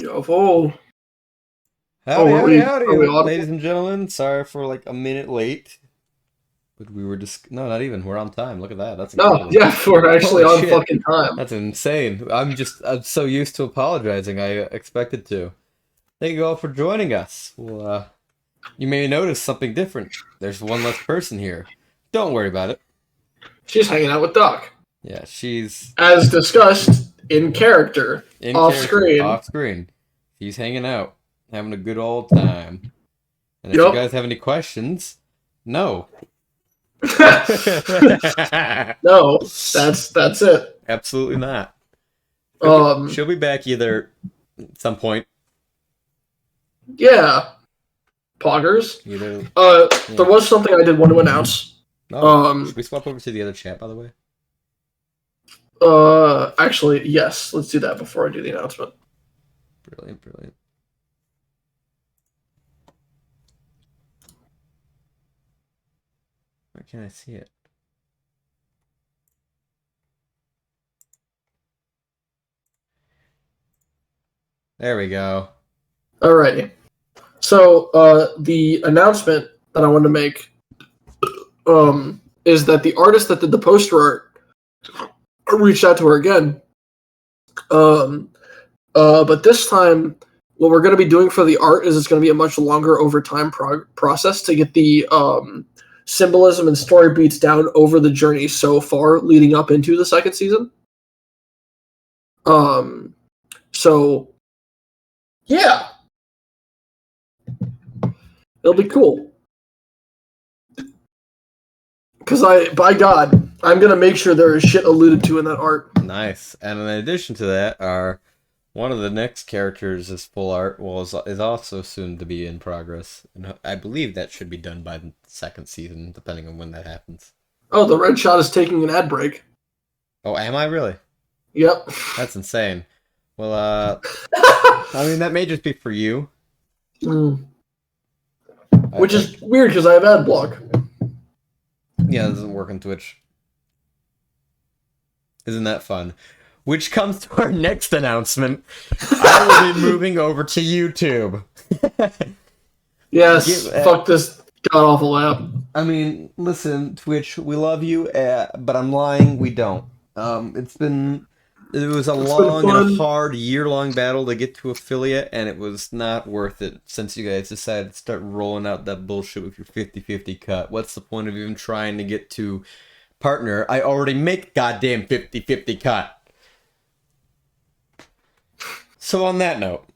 Oh, Howdy, are howdy, we howdy, are we audible? ladies and gentlemen. Sorry for like a minute late, but we were just no, not even. We're on time. Look at that. That's No, incredible. yeah, we're actually Holy on shit, fucking time. that's insane. I'm so used to apologizing. I expected to. Thank you all for joining us. Well, you may notice something different. There's one less person here. Don't worry about it. She's hanging out with Doc, Yeah, she's as discussed in character, in off character, screen. off screen. She's hanging out, having a good old time. And if you Yup. guys have any questions, no. No, that's it. Absolutely not. Um, She'll be back either at some point. yeah, poggers. Either, There yeah. was something I did want to announce. Oh, should we swap over to the other chat, by the way? Actually, yes. Let's do that before I do the announcement. Brilliant, brilliant. Where can I see it? There we go. Alrighty. So, the announcement that I wanted to make, is that the artist that did the poster art reached out to her again. But this time, what we're going to be doing for the art is it's going to be a much longer over time process to get the symbolism and story beats down over the journey so far leading up into the second season. So yeah, it'll be cool. Because by God, I'm gonna make sure there is shit alluded to in that art. Nice. And in addition to that, one of the next characters is full art. Well, is also soon to be in progress, and I believe that should be done by the second season, depending on when that happens. Oh, the red shot is taking an ad break. Oh, am I really? Yep. That's insane. Well, I mean, that may just be for you. Which is weird because I have ad block. Yeah, it doesn't work on Twitch. Isn't that fun? Which comes to our next announcement. I will be moving over to YouTube. Yes, fuck this god-awful app. I mean, listen, Twitch, we love you, but I'm lying, we don't. It was a long and hard year-long battle to get to affiliate, and it was not worth it since you guys decided to start rolling out that bullshit with your 50-50 cut. What's the point of even trying to get to partner? I already make goddamn 50-50 cut. So on that note,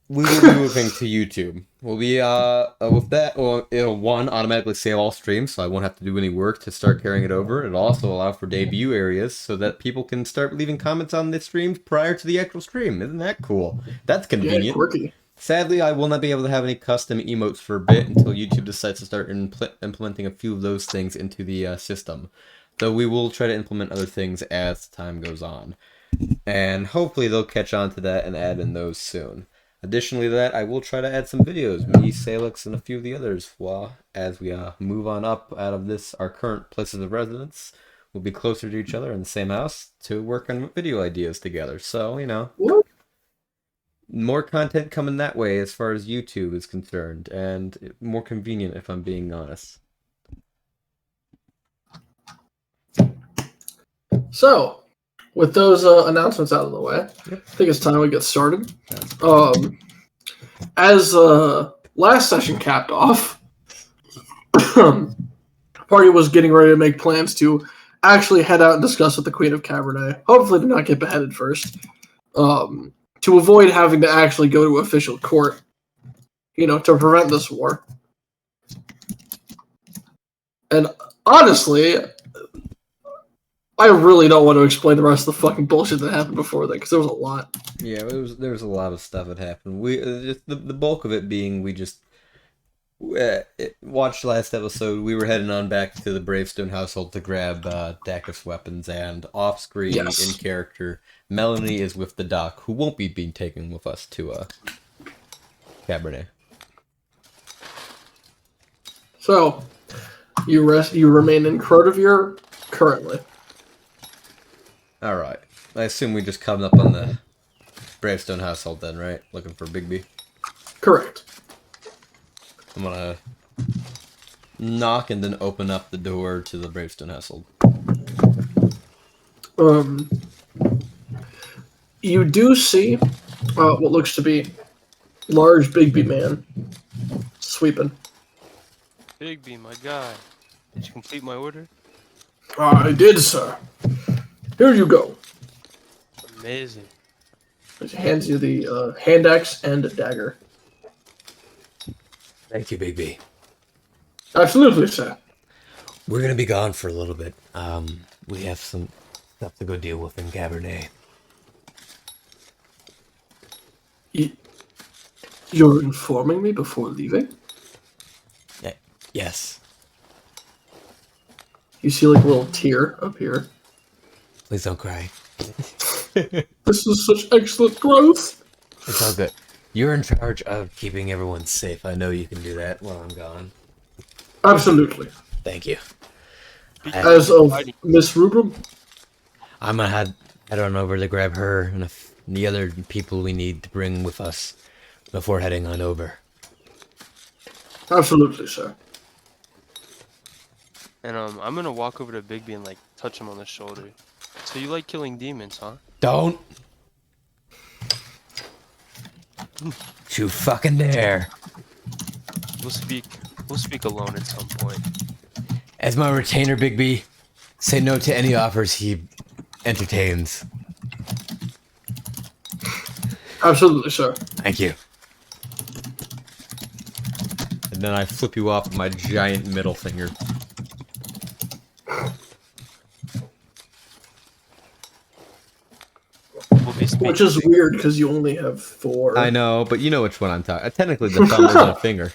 we will be moving to YouTube. We'll be, with that, well, it'll, one, automatically save all streams, so I won't have to do any work to start carrying it over. It'll also allow for debut areas so that people can start leaving comments on the streams prior to the actual stream. Isn't that cool? That's convenient. Yeah, quirky. Sadly, I will not be able to have any custom emotes for a bit until YouTube decides to start implementing a few of those things into the system. Though we will try to implement other things as time goes on. And hopefully they'll catch on to that and add in those soon. Additionally to that, I will try to add some videos, me, Salix, and a few of the others, as we move on up out of our current places of residence. We'll be closer to each other in the same house to work on video ideas together. So, more content coming that way as far as YouTube is concerned, and more convenient if I'm being honest. So, with those announcements out of the way, I think it's time we get started. As last session capped off, party was getting ready to make plans to actually head out and discuss with the Queen of Cabernet. Hopefully to not get beheaded first. To avoid having to actually go to official court, to prevent this war. And honestly, I really don't want to explain the rest of the fucking bullshit that happened before that, because there was a lot. Yeah, there was a lot of stuff that happened. We just the bulk of it being we just watched last episode. We were heading on back to the Bravestone household to grab Dakath's weapons, and off screen in character, Melanie is with the doc, who won't be being taken with us to Cabernet. So, you remain in Crotavere currently. Alright. I assume we just come up on the Bravestone household then, right? Looking for Bigby. Correct. I'm gonna knock and then open up the door to the Bravestone household. You do see what looks to be large Bigby man sweeping. Bigby, my guy. Did you complete my order? I did, sir. Here you go. Amazing. He hands you the hand axe and a dagger. Thank you, Bigby. Absolutely, sir. We're gonna be gone for a little bit. We have some stuff to go deal with in Cabernet. You're informing me before leaving? Yes. You see like a little tear up here. Please don't cry. This is such excellent growth. It's all good. You're in charge of keeping everyone safe. I know you can do that while I'm gone. Absolutely. Thank you. As of Miss Rubrum? I'm gonna head on over to grab her and the other people we need to bring with us before heading on over. Absolutely, sir. And I'm gonna walk over to Bigby and like touch him on the shoulder. So you like killing demons, huh? Don't you fucking dare. We'll speak alone at some point. As my retainer, Bigby, say no to any offers he entertains. Absolutely, sir. Thank you. And then I flip you off with my giant middle finger. Which is weird because you only have 4. I know, but you know which one I'm talking. Technically, the thumb isn't a finger.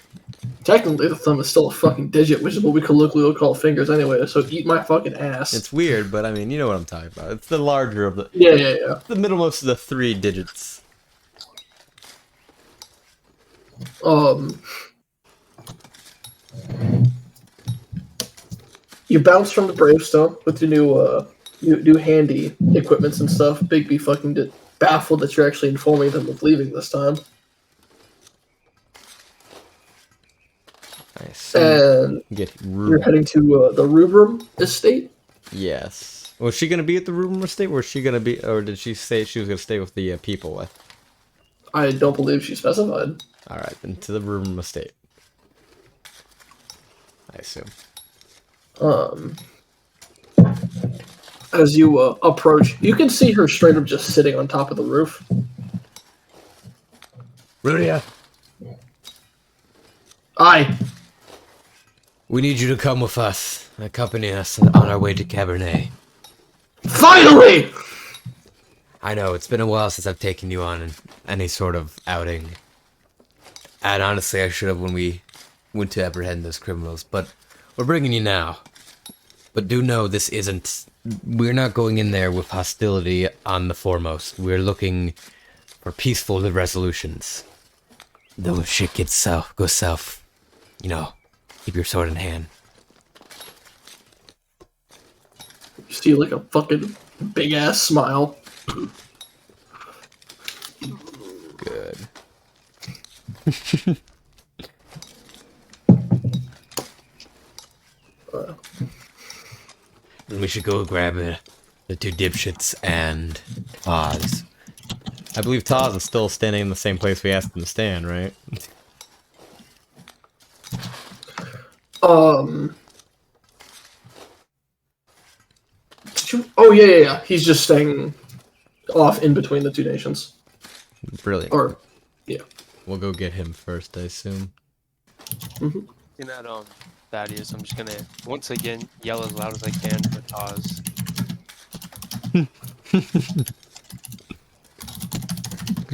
Technically, the thumb is still a fucking digit, which is what we colloquially call fingers anyway, so eat my fucking ass. It's weird, but I mean, you know what I'm talking about. It's the larger of the... Yeah. The middlemost of the 3 digits. You bounce from the Bravestone with your new handy equipments and stuff. Bigby fucking baffled that you're actually informing them of leaving this time. Nice. And you're heading to the Rubrum estate? Yes. Was she going to be at the Rubrum estate, or was she going to be, or did she say she was going to stay with the people with? I don't believe she specified. Alright, then to the Rubrum estate. I assume. As you approach, you can see her straight up just sitting on top of the roof. Rudia, Aye. we need you to come with us, accompany us on our way to Cabernet. Finally! I know, it's been a while since I've taken you on any sort of outing. And honestly, I should have when we went to apprehend those criminals, but we're bringing you now. But do know this isn't... We're not going in there with hostility on the foremost. We're looking for peaceful resolutions. Though if shit goes south, you know, keep your sword in hand. You see like a fucking big ass smile. Good. We should go grab the 2 dipshits and Oz. I believe Taz is still standing in the same place we asked him to stand, right? Oh, yeah. He's just staying off in between the 2 nations. Brilliant. Or, yeah. We'll go get him first, I assume. Mm-hmm. In that Thaddeus, I'm just gonna once again yell as loud as I can for Taz.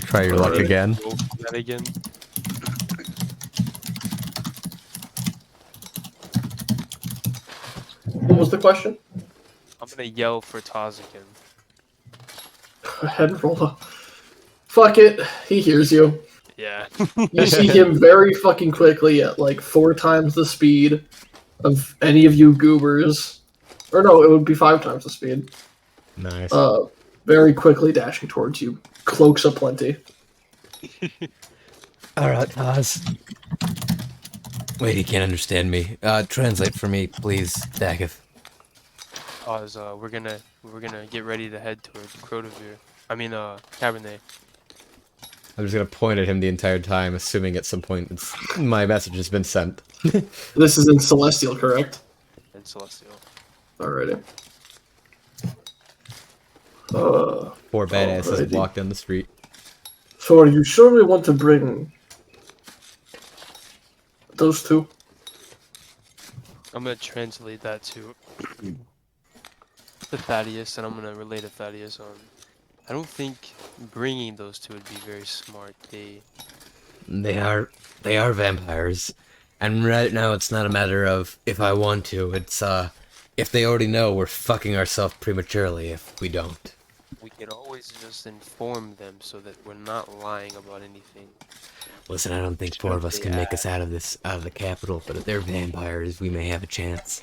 Try your luck again. Go for that again. What was the question? I'm gonna yell for Taz again. Go ahead and roll up. Fuck it. He hears you. Yeah. You see him very fucking quickly at like 4 times the speed of any of you goobers. Or no, it would be 5 times the speed. Nice. very quickly dashing towards you. Cloaks aplenty. Alright, Taz. Wait, he can't understand me. Translate for me, please, Dakath. Oz, we're gonna get ready to head towards Crotavir. I mean, Cabernet. I'm just gonna point at him the entire time, assuming at some point my message has been sent. This is in Celestial, correct? And Celestial. Alrighty. Poor badasses Alrighty. walk down the street. So are you sure we want to bring those two? I'm gonna translate that to Thaddeus, and I'm gonna relay to Thaddeus on. I don't think bringing those two would be very smart. They are vampires. And right now it's not a matter of if I want to, it's if they already know, we're fucking ourselves prematurely if we don't. We could always just inform them so that we're not lying about anything. Listen, I don't think four of us can make us out of the capital, but if they're vampires, we may have a chance.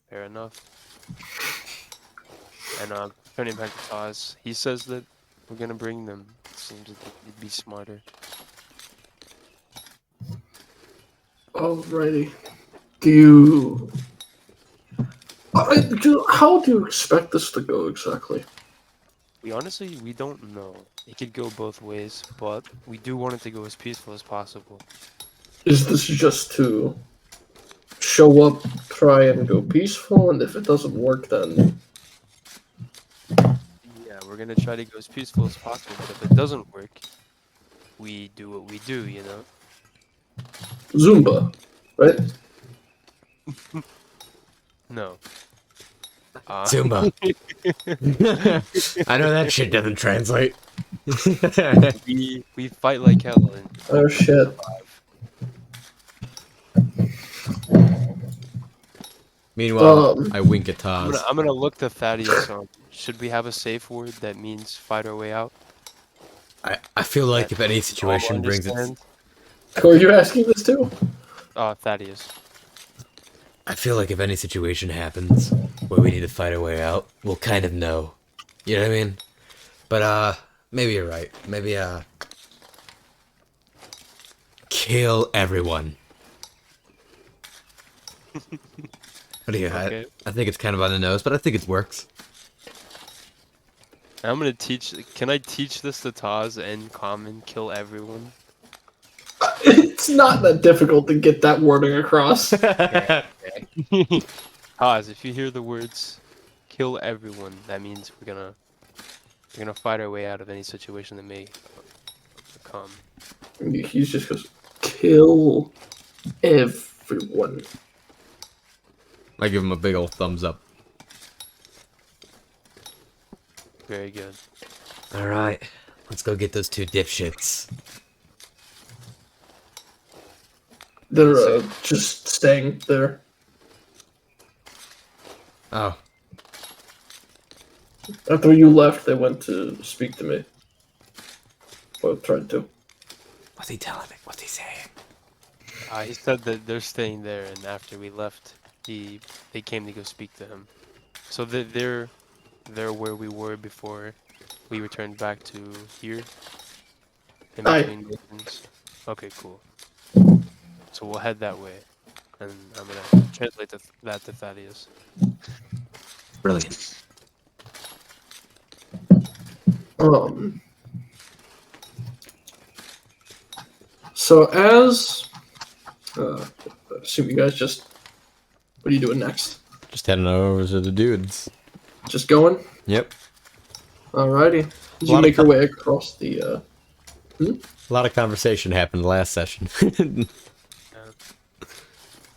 Fair enough. And turning back to Taz, he says that we're gonna bring them. Seems like it'd be smarter. Alrighty. How do you expect this to go exactly? We don't know. It could go both ways, but we do want it to go as peaceful as possible. Is this just to show up, try and go peaceful, and if it doesn't work, then Yeah, we're gonna try to go as peaceful as possible, but if it doesn't work, we do what we do, you know? Zumba, right? No. Zumba. I know that shit doesn't translate. We fight like hell and Oh shit. Meanwhile, I wink at Taz. I'm gonna look to Thaddeus on. Should we have a safe word that means fight our way out? I feel like if any situation brings it, Who are you asking this to? Thaddeus. I feel like if any situation happens where we need to fight our way out, we'll kind of know. You know what I mean? But maybe you're right. Maybe kill everyone. What do you? Okay. I think it's kind of on the nose, but I think it works. I'm gonna teach. Can I teach this to Taz and common? Kill everyone. It's not that difficult to get that wording across. Taz, if you hear the words "kill everyone," that means we're gonna fight our way out of any situation that may come. He's just goes, kill everyone. I give him a big old thumbs up. Very good. Alright, let's go get those two dipshits. They're just staying there. Oh. After you left, they went to speak to me. Or tried to. What's he telling me? What's he saying? He said that they're staying there, and after we left, they came to go speak to him. So they're where we were before we returned back to here. In between missions. Okay, cool. So we'll head that way, and I'm gonna translate that to Thaddeus. Brilliant. So as I assume you guys just, what are you doing next? Just heading over to the dudes. Just going? Yep. Alrighty. As you Lot of make your way across the A lot of conversation happened last session.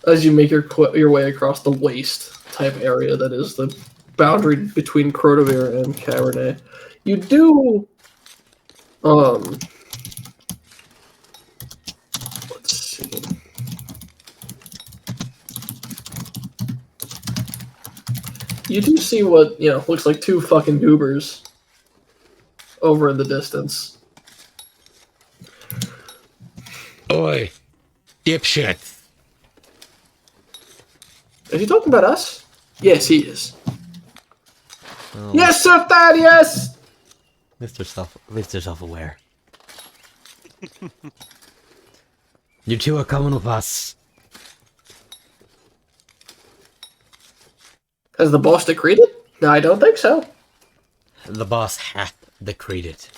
as you make your way across the waste type area that is the boundary between Crotavir and Cabernet, you do let's see. You do see what, looks like two fucking goobers over in the distance. Oi, dipshit. Is he talking about us? Yes, he is. Oh, Yes, Sir Thaddeus! Mr. Self-aware. You two are coming with us. Has the boss decreed it? No, I don't think so. The boss hath decreed it.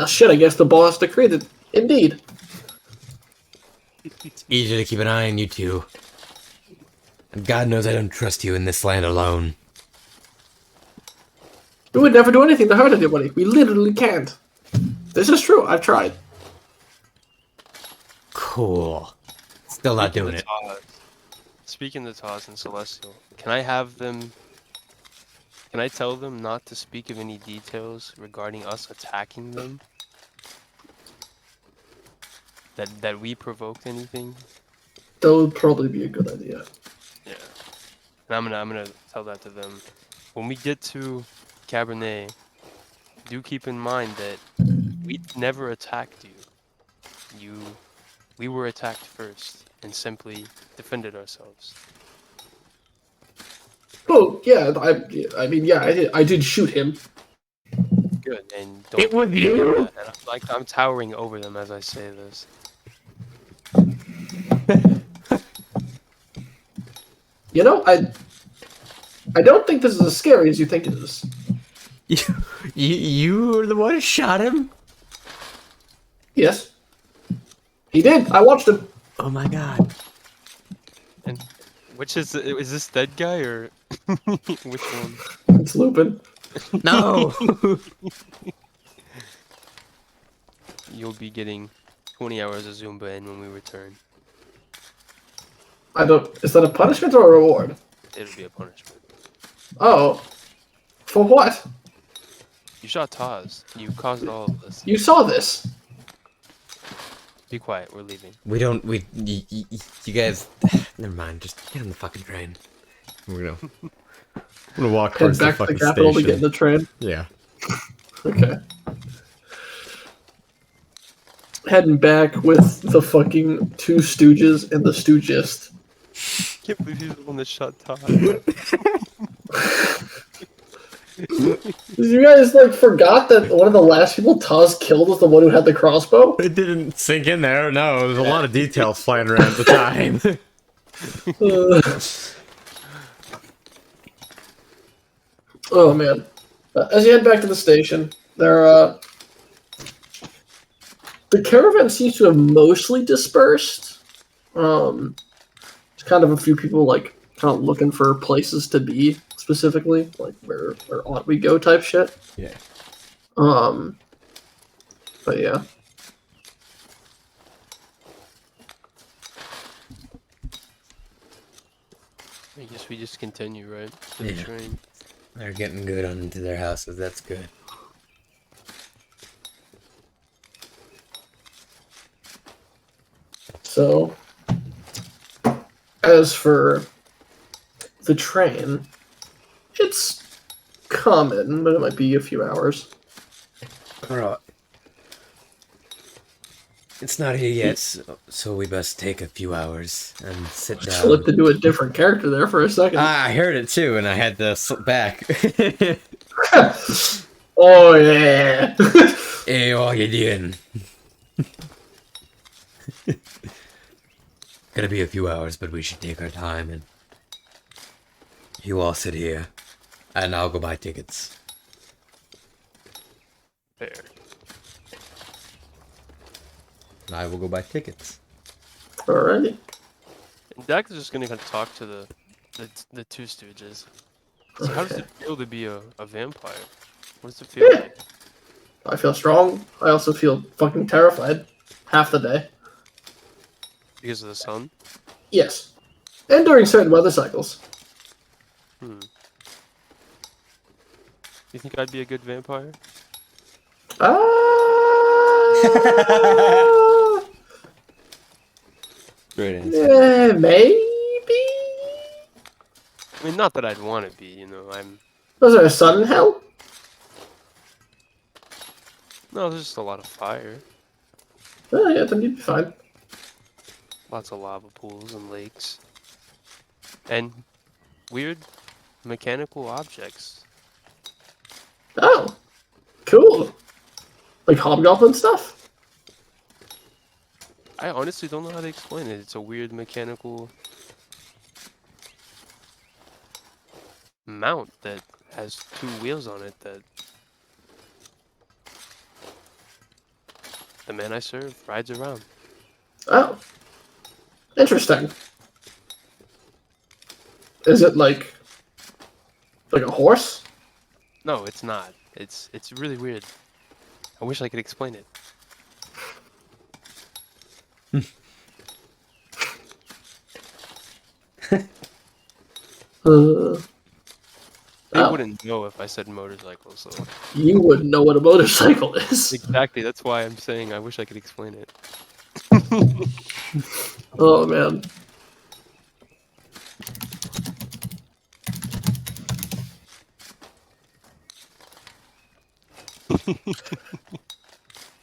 Shit, I guess the boss decreed it. Indeed. It's easy to keep an eye on you two. And God knows I don't trust you in this land alone. We would never do anything to hurt anybody. We literally can't. This is true. I've tried. Cool. Still not doing it. Speaking to Taz and Celestial, can I have them... Can I tell them not to speak of any details regarding us attacking them? That we provoked anything? That would probably be a good idea. Yeah. And I'm gonna tell that to them. When we get to Cabernet, do keep in mind that we never attacked you. We were attacked first and simply defended ourselves. Oh yeah, I mean yeah, I did shoot him. Good, and don't. It was you? And I'm towering over them as I say this. You know, I don't think this is as scary as you think it is. You were the one who shot him? Yes. He did. I watched him. Oh my god. And which is this dead guy or which one? It's Lupin. No! You'll be getting 20 hours of Zumba in when we return. I don't. Is that a punishment or a reward? It'll be a punishment. Oh. For what? You shot Taz. You caused all of this. You saw this. Be quiet. We're leaving. You guys, never mind, just get on the fucking train. I'm gonna walk Head towards the back to the fucking capital to get in station. the train. Yeah. Okay. Heading back with the fucking two stooges and the stoogist. I can't believe he's the one that shot Taz. You guys like forgot that one of the last people Taz killed was the one who had the crossbow? It didn't sink in there. No, there's a lot of details flying around at the time. Oh man. As you head back to the station, the caravan seems to have mostly dispersed. It's kind of a few people like kind of looking for places to be specifically, like where ought we go type shit. Yeah. But yeah. I guess we just continue, right? To the Yeah. train. They're getting good on into their houses, that's good. So, as for the train, it's common, but it might be a few hours. Alright. It's not here yet, so we best take a few hours and sit down. Flipped into a different character there for a second. I heard it too, and I had to slip back. Oh yeah. Hey, what you doing? Gonna be a few hours, but we should take our time and you all sit here, and I'll go buy tickets. Fair. I will go buy tickets. Alrighty. And Dak is just gonna kind of talk to the two stooges. So how does it feel to be a vampire? What does it feel Yeah. like? I feel strong. I also feel fucking terrified. Half the day. Because of the sun? Yes. And during certain weather cycles. You think I'd be a good vampire? Great answer. Maybe? I mean, not that I'd want to be, you know, Was there a sun in hell? No, there's just a lot of fire. Oh yeah, then you'd be fine. Lots of lava pools and lakes. And weird mechanical objects Oh, cool. Like hobgoblin stuff? I honestly don't know how to explain it. It's a weird mechanical mount that has 2 wheels on it that the man I serve rides around. Oh, interesting. Is it like a horse? No, it's not. It's really weird. I wish I could explain it. Uh, They oh, wouldn't know if I said motorcycle, so you wouldn't know what a motorcycle is. exactly. That's why I'm saying I wish I could explain it. Oh man.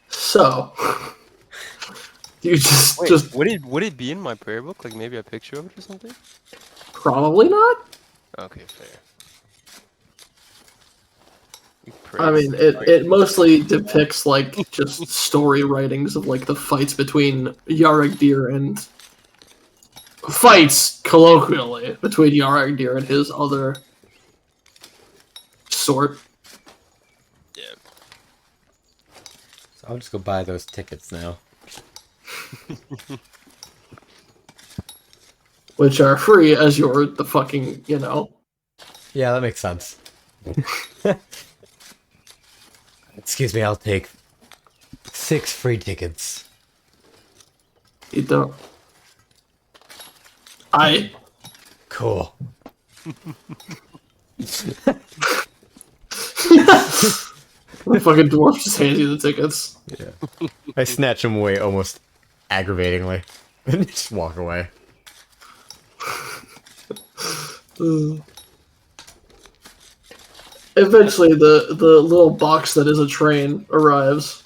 So, you Wait, just would it be in my prayer book? Like maybe a picture of it or something? probably not. Okay, fair. We I pray mean, for it mostly depicts like just story writings of like the fights between Yaragdir and fights colloquially between Yaragdir and his other sort. Yeah. So I'll just go buy those tickets now. Which are free as you're the fucking, Yeah, that makes sense. Excuse me, I'll take 6 free tickets. you don't. I. Cool. The fucking dwarf just hands you the tickets. Yeah. I snatch them away almost aggravatingly. And just walk away. Eventually, the little box that is a train arrives.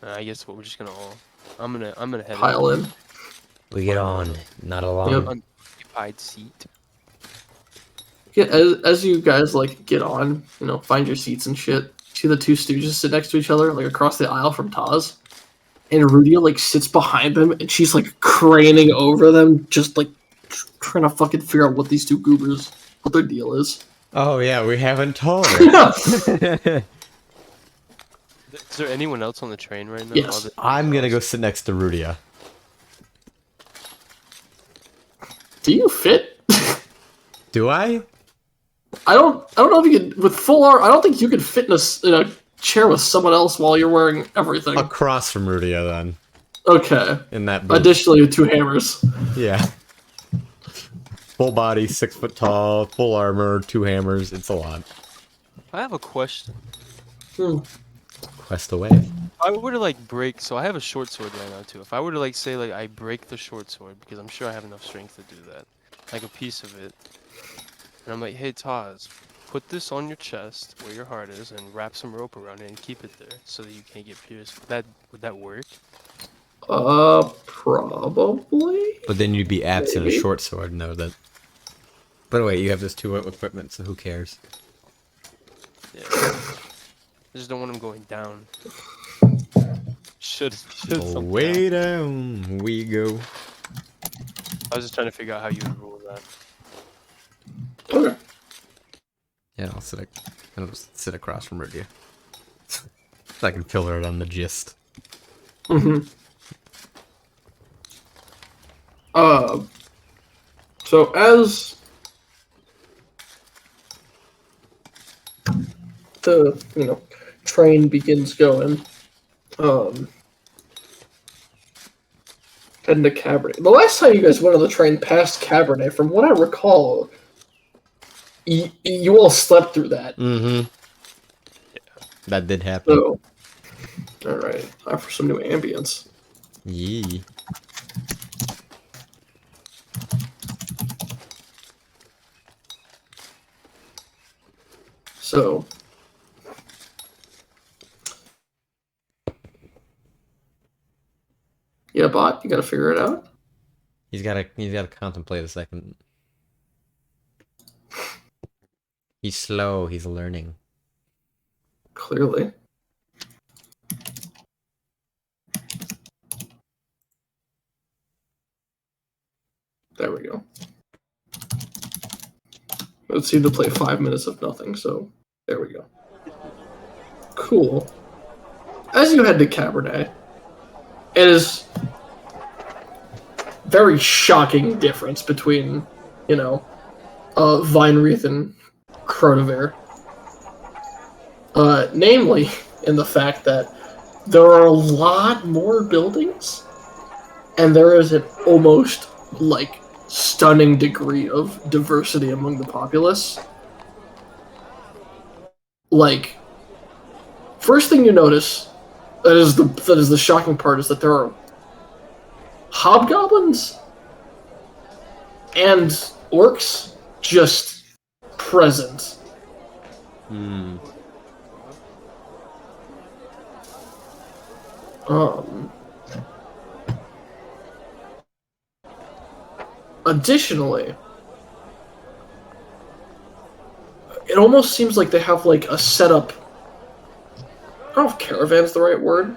I guess what we're just gonna all. I'm gonna head Pile out. in. We get on, not along. Yep. Unoccupied seat. Yeah, as you guys like get on, find your seats and shit. See the two stooges sit next to each other, like across the aisle from Taz, and Rudia like sits behind them, and she's like craning over them, just like trying to fucking figure out what these two goobers, what their deal is. Oh yeah, we haven't told. Is there anyone else on the train right now? Yes. Other- I'm gonna go sit next to Rudia. Do you fit? Do I? I don't know if you can with full arm. I don't think you can fit in a chair with someone else while you're wearing everything. Across from Rudia then. Okay. In that booth. Additionally, with 2 hammers. Yeah. Full body, 6 foot tall, full armor, 2 hammers. It's a lot. I have a question. Quest away. If I were to like break, so I have a short sword right now too. If I were to like say like I break the short sword because I'm sure I have enough strength to do that, like a piece of it, and I'm like, hey Taz, put this on your chest where your heart is and wrap some rope around it and keep it there so that you can't get pierced. Would that work? Probably. But then you'd be absent Maybe. a short sword, know that. By the way, you have this 2 equipment, so who cares? Yeah. I just don't want him going down. Should something Way happen. down we go. I was just trying to figure out how you would rule that. Okay. Yeah, I'll just sit across from Rudia. So I can fill her on the gist. Mm-hmm. So as the train begins going, heading to Cabernet. The last time you guys went on the train past Cabernet, from what I recall, you all slept through that. Mm-hmm. Yeah. That did happen. So, all right, time for some new ambience. Yee. So, yeah, bot, you gotta figure it out. He's gotta contemplate a second. He's slow. He's learning. Clearly. There we go. It seemed to play 5 minutes of nothing, so there we go. Cool. As you head to Cabernet, it is very shocking difference between, Vinewreath and Cronovere. Namely, in the fact that there are a lot more buildings, and there is an almost, stunning degree of diversity among the populace. First thing you notice, that is the shocking part, is that there are hobgoblins and orcs just present. Additionally, it almost seems like they have a setup. I don't know if caravan's the right word,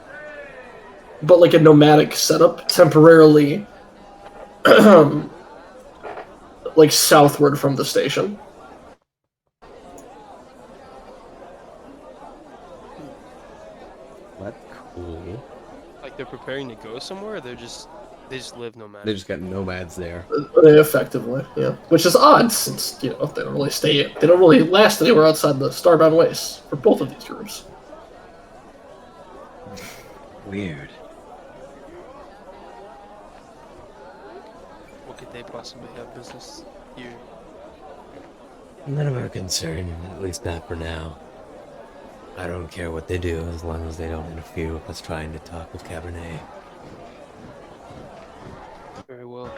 but a nomadic setup temporarily, southward from the station. That's cool. Like they're preparing to go somewhere, or they just live nomadic. They just got nomads there. They effectively, yeah. Which is odd, since, they don't really they don't really last anywhere outside the Starbound Wastes for both of these groups. Weird. What could they possibly have business here? None of our concern, at least not for now. I don't care what they do as long as they don't interfere with us trying to talk with Cabernet. Very well.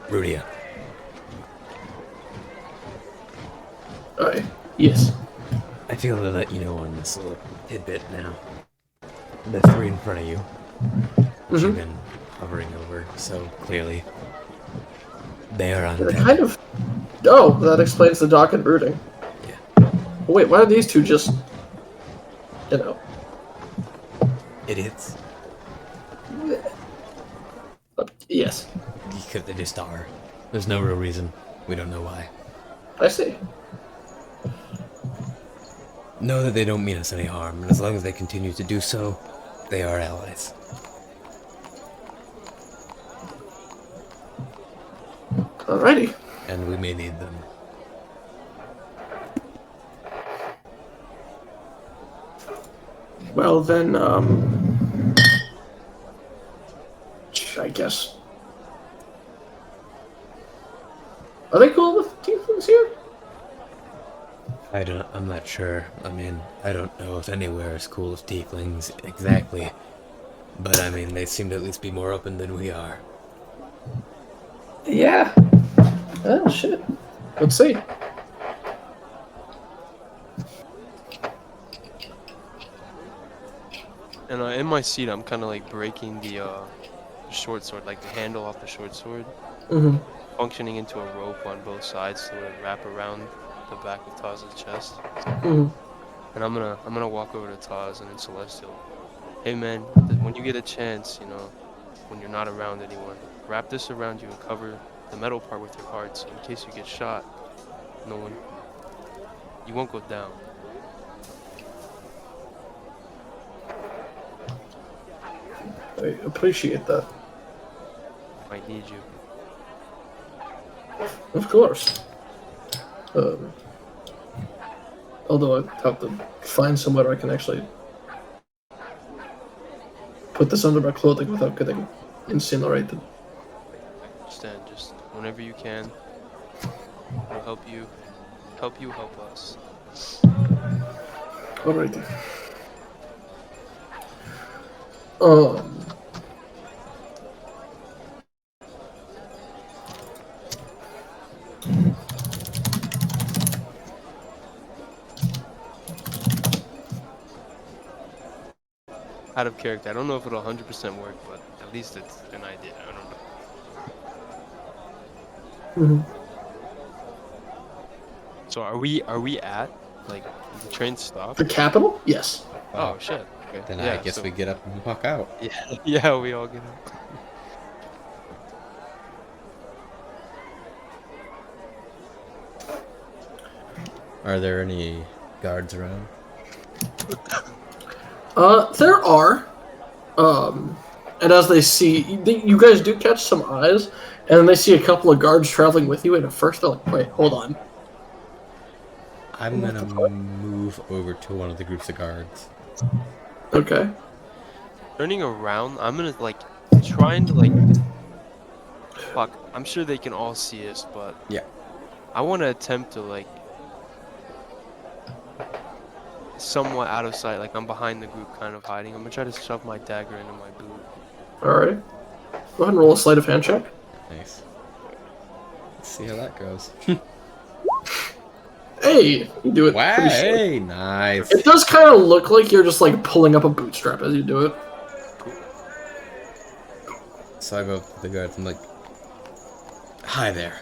Rudia. Yes. I feel to let you know on this little tidbit now. The three in front of you, which you've been hovering over so clearly, they are They're undead. kind of... Oh, that explains the dock and brooding. Yeah. Wait, why are these two just... Idiots. Yes. Because they just are. There's no real reason. We don't know why. I see. Know that they don't mean us any harm, and as long as they continue to do so, they are allies. Alrighty. And we may need them. Well then, I guess. Are they cool with tieflings here? I'm not sure. I mean, I don't know if anywhere is cool with tieflings exactly. But I mean, they seem to at least be more open than we are. Yeah. Oh, shit. Let's see. And in my seat, I'm kind of breaking the short sword, the handle off the short sword, functioning into a rope on both sides to wrap around the back of Taz's chest. And I'm gonna walk over to Taz and then Celestial. Hey man, when you get a chance, when you're not around anyone, wrap this around you and cover the metal part with your heart, so in case you get shot, you won't go down. I appreciate that. Might need you. Of course. Although I have to find somewhere I can actually put this under my clothing without getting incinerated. I understand. Just whenever you can, we'll help you help us. Alrighty. Out of character. I don't know if it'll 100% work, but at least it's an idea. I don't know. So are we at like the train stop? The capital? Yes. Oh shit. Okay. Then Yeah, I guess so- we get up and walk out. Yeah, yeah, we all get up. Are there any guards around? There are. And as they see, you guys do catch some eyes, and then they see a couple of guards traveling with you, and at first they're like, wait, hold on. I'm gonna move over to one of the groups of guards. Okay. Turning around, I'm gonna like trying to like. Fuck, I'm sure they can all see us, but Yeah. I want to attempt to like somewhat out of sight, like I'm behind the group, kind of hiding. I'm gonna try to shove my dagger into my boot. Alright. Go ahead and roll a sleight of hand check. Nice. Let's see how that goes. Hey! You do it Wow, pretty slick. hey, nice. It does kind of look like you're just like pulling up a bootstrap as you do it. So I go up to the guards. I'm like, hi there.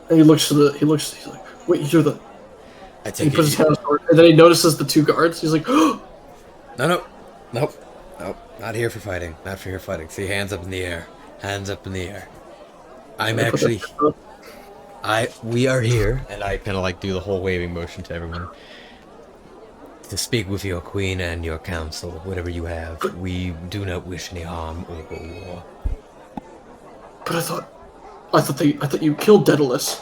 And he looks to the. He's like, wait, you're the. I He take puts his it. hand on his sword, and then he notices the two guards. He's like, No, nope. Not here for fighting. Not for here fighting. See, hands up in the air. Hands up in the air. I'm actually. We are here And I kind of like do the whole waving motion to everyone. to speak with your queen and your council, whatever you have. We do not wish any harm or war. but I thought you killed Daedalus.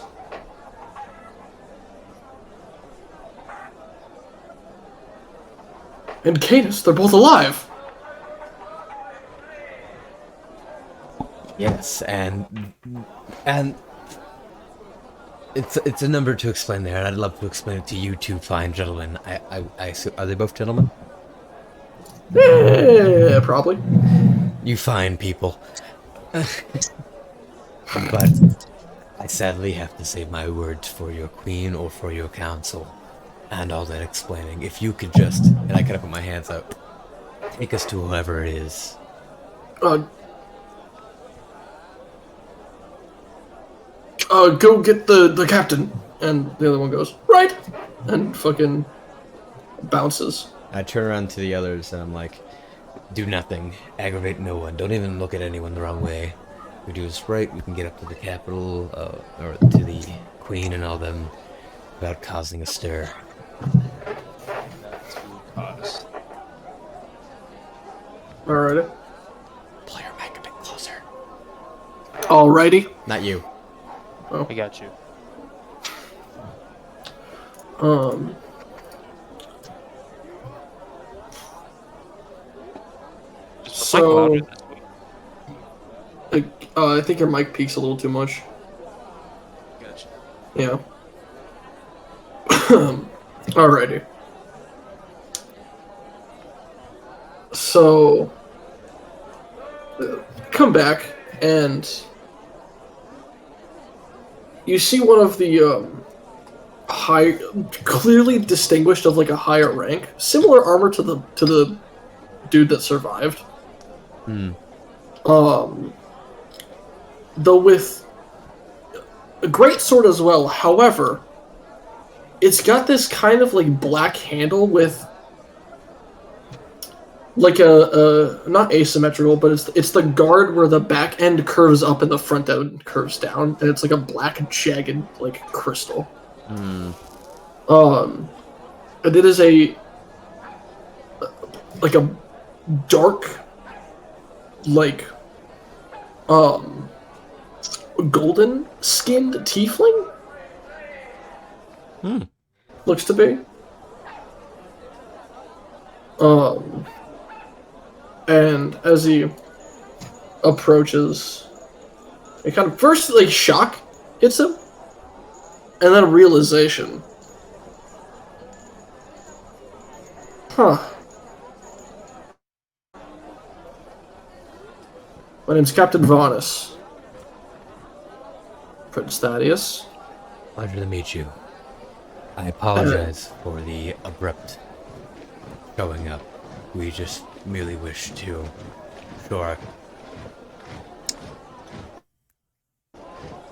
And Canis, they're both alive. Yes, and it's a number to explain there, and I'd love to explain it to you two fine gentlemen. I assume, are they both gentlemen? Yeah, probably. You fine people. But I sadly have to say my words for your queen or for your council. And all that explaining. If you could just, and I kind of put my hands up, take us to whoever it is. Go get the captain. And the other one goes, right! And fucking bounces. I turn around to the others and I'm like, Do nothing. Aggravate no one. Don't even look at anyone the wrong way. We do this right, we can get up to the capital, or to the queen and all them, without causing a stir. That's who caused. Alrighty. Pull your mic a bit closer. Alrighty. not you. I got you. Just mic So, louder this way. I think your mic peaks a little too much. Gotcha. Yeah. Alrighty. So, come back and you see one of the high, clearly distinguished of like a higher rank, similar armor to the dude that survived. Though with a great sword as well. However, it's got this kind of like black handle with like a not asymmetrical, but it's the guard where the back end curves up and the front end curves down, and it's like a black jagged like crystal. And it is a dark like golden skinned tiefling. Looks to be. And as he approaches, it kind of first like shock hits him, and then realization. Huh. My name's Captain Vaunus. Prince Thaddeus. Pleasure to meet you. I apologize for the abrupt showing up. We just merely wish to show our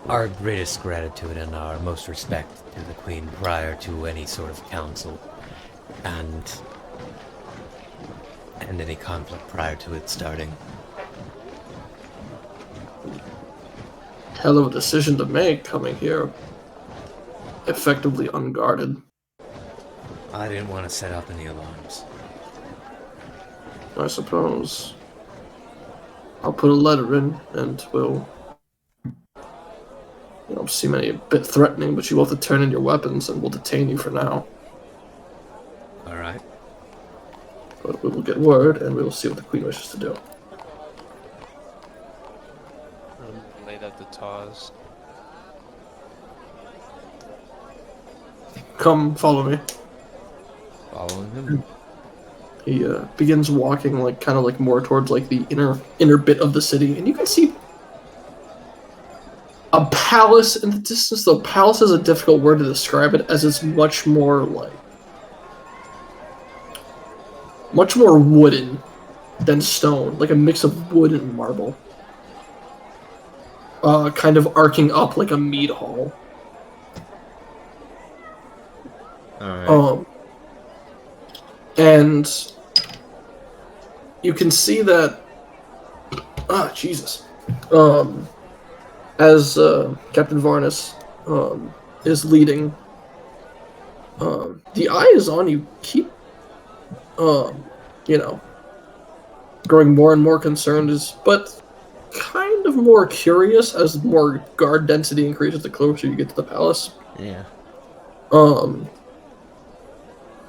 Our greatest gratitude and our most respect to the Queen prior to any sort of council, and any conflict prior to it starting. Hell of a decision to make coming here, effectively unguarded. I didn't want to set off any alarms. I suppose. I'll put a letter in, and we'll... You don't seem any bit threatening, but you will have to turn in your weapons, and we'll detain you for now. Alright. But we will get word, and we will see what the Queen wishes to do. Laid out the Taz. Come, follow me. Following him. He begins walking, like, kind of like more towards like the inner bit of the city, and you can see a palace in the distance. Though palace is a difficult word to describe it, as it's much more wooden than stone, like a mix of wood and marble. Kind of arcing up like a mead hall. Alright. And you can see that. Jesus. As Captain Varnus is leading, the eye is on you. Keep, growing more and more concerned, but kind of more curious as more guard density increases the closer you get to the palace. Yeah.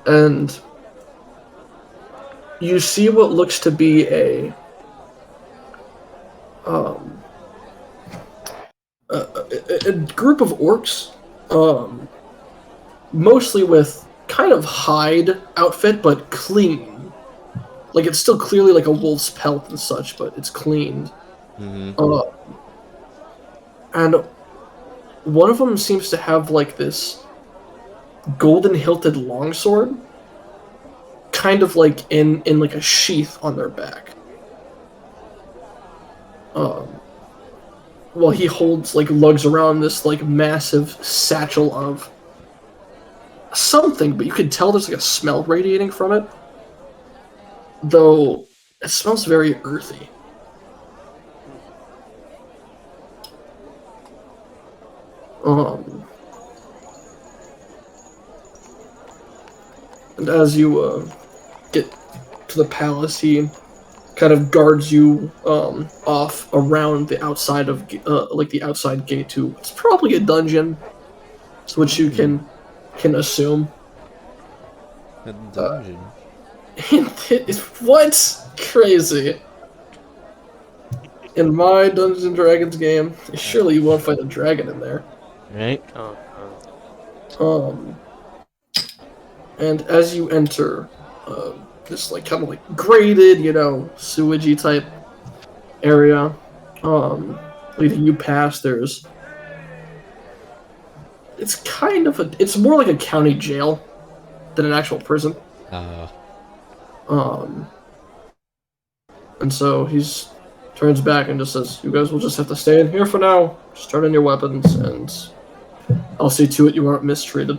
And you see what looks to be a group of orcs, mostly with kind of hide outfit, but clean. Like, it's still clearly like a wolf's pelt and such, but it's cleaned. Mm-hmm. And one of them seems to have like this golden hilted longsword, kind of like in like a sheath on their back. While he lugs around this like massive satchel of something, but you can tell there's like a smell radiating from it. Though it smells very earthy. And as you get to the palace, he kind of guards you off around the outside of the outside gate to it's probably a dungeon, which you can assume. A dungeon. What? Crazy. In my Dungeons and Dragons game, surely you won't find a dragon in there. Right? And as you enter this like kind of like graded, sewagey type area, leading you past, it's more like a county jail than an actual prison. And so he's turns back and just says, "You guys will just have to stay in here for now. Just turn in your weapons, and I'll see to it you aren't mistreated."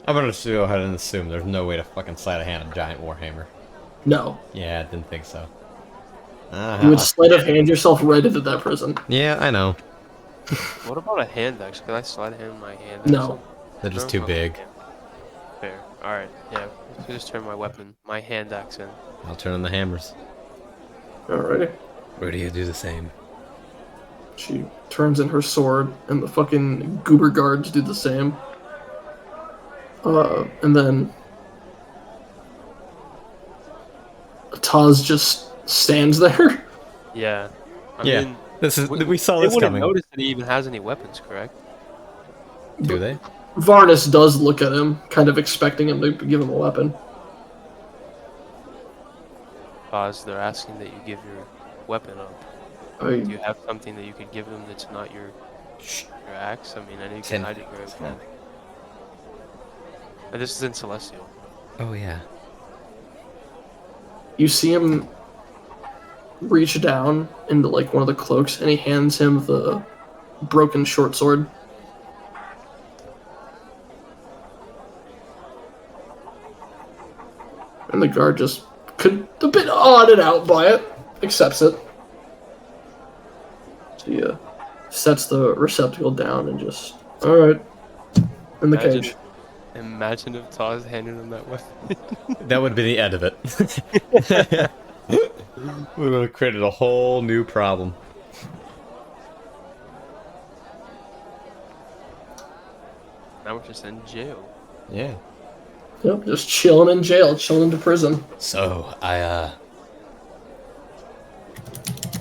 I'm gonna just go ahead and assume there's no way to fucking sleight of hand a giant warhammer. No. Yeah, I didn't think so. You would sleight of hand yourself right into that prison. Yeah, I know. What about a hand axe? Can I slide hand my hand? No. They're just too big. Fair. Alright, yeah. Let's just turn my hand axe in. I'll turn on the hammers. Alrighty. Where do you do the same? She turns in her sword, and the fucking goober guards do the same. And then Taz just stands there. Yeah. I Yeah. mean, We saw they this wouldn't coming. notice that he even has any weapons, correct? Do they? Varnus does look at him, kind of expecting him to give him a weapon. Pause. They're asking that you give your weapon up. Do you have something that you could give them that's not your axe? I mean, I know you can hide it very well. And this is in Celestial. Oh yeah. You see him reach down into like one of the cloaks, and he hands him the broken short sword. And the guard just a bit odded out by it, accepts it. So he sets the receptacle down and just, alright, in the cage. Imagine if Taz handed him that weapon. That would be the end of it. We would have created a whole new problem. Now we're just in jail. Yeah. Yep, just chilling in jail, chilling into prison. So, I,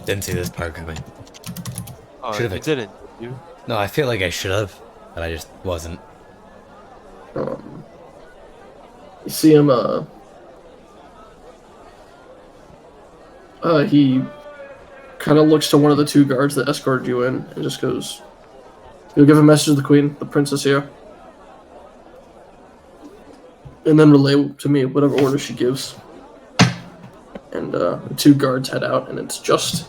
didn't see this part coming. Oh, Should've you didn't, you? No, I feel like I should have, but I just wasn't. You see him, he kind of looks to one of the two guards that escorted you in and just goes, "You'll give a message to the queen, the princess here. And then relay to me whatever order she gives." And the two guards head out, and it's just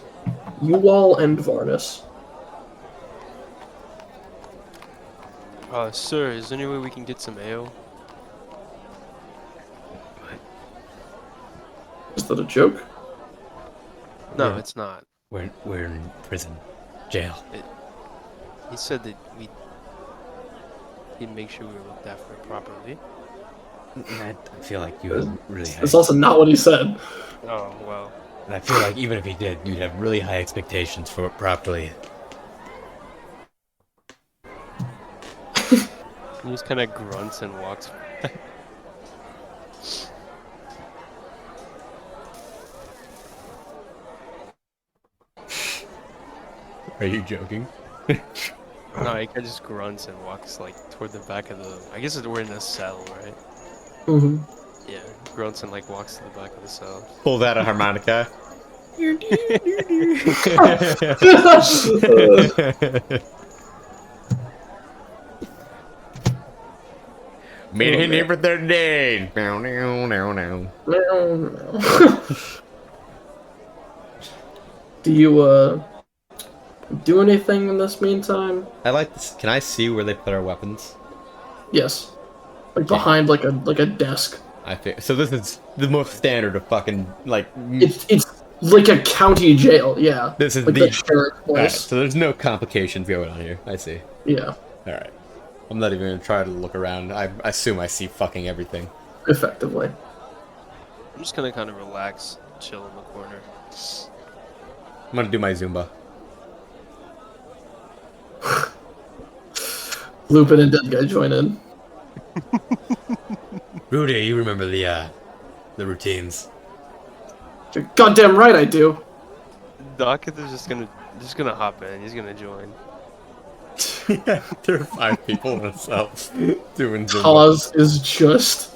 you all and Varnus. Sir, is there any way we can get some ale? Is that a joke? No, Yeah. it's not. We're in prison. Jail. He said that he'd make sure we were looked after properly. I feel like you have really high... That's also not what he said. Oh, well. And I feel like even if he did, you'd have really high expectations for it properly. He just kind of grunts and walks. Are you joking? No, he kind of just grunts and walks like toward the back of the. I guess we're in a cell, right? Mm-hmm. Yeah, grunts and like walks to the back of the cell. Pull out a harmonica. Made him for 30 days. Do you do anything in this meantime? I like this. Can I see where they put our weapons? Yes, like behind like a desk. I think so. This is the most standard of fucking like. It's like a county jail. Yeah, This is like the sheriff All right, place. so there's no complications going on here. I see. Yeah, All right. I'm not even gonna try to look around. I assume I see fucking everything. effectively. I'm just gonna kind of relax, chill in the corner. I'm gonna do my Zumba. Lupin and Dead Guy join in. Rudy, you remember the routines. You're goddamn right I do. Dakath is just gonna hop in. He's gonna join. Yeah, there are 5 people in a cell doing Zumba. Oz is just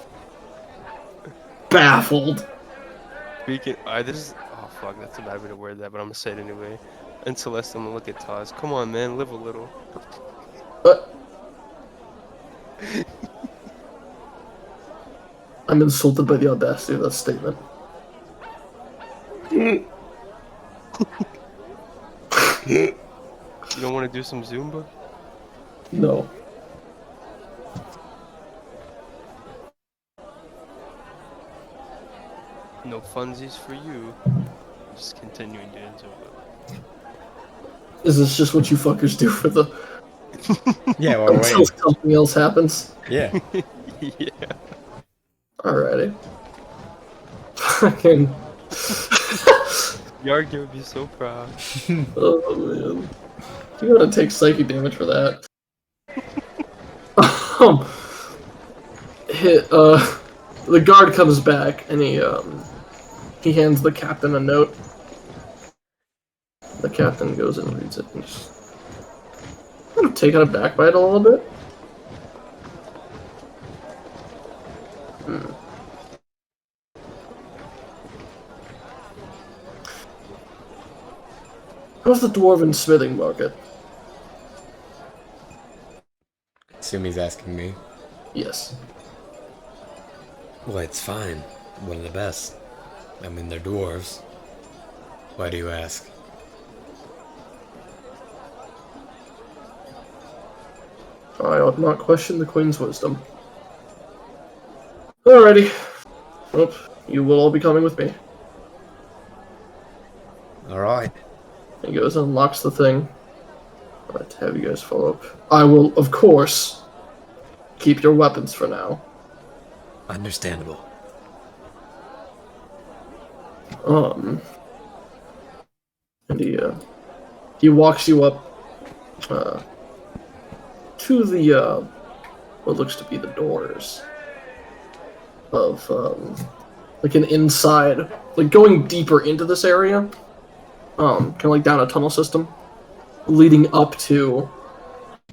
baffled. Speaking, this. Oh fuck, that's a bad way to word that, but I'm gonna say it anyway. And Celeste, I'm gonna look at Taz. Come on, man, live a little. I'm insulted by the audacity of that statement. You don't want to do some Zumba? No. No funsies for you. Just continuing doing Zumba. Is this just what you fuckers do for the Yeah, well, until wait. something else happens? Yeah. Yeah. Alrighty. Fucking. Yargi would be so proud. Oh man. You gotta take psychic damage for that. The guard comes back and he hands the captain a note. The captain goes and reads it and just kind of taken aback by it a little bit. How's the dwarven smithing market? Assume he's asking me. Yes. Well, it's fine. One of the best. I mean, they're dwarves. Why do you ask? I ought not question the Queen's wisdom. Alrighty. Well, you will all be coming with me. Alright. He goes and unlocks the thing. Alright, have you guys follow up. I will, of course, keep your weapons for now. Understandable. And he walks you up to the what looks to be the doors of like an inside, like going deeper into this area, kind of like down a tunnel system, leading up to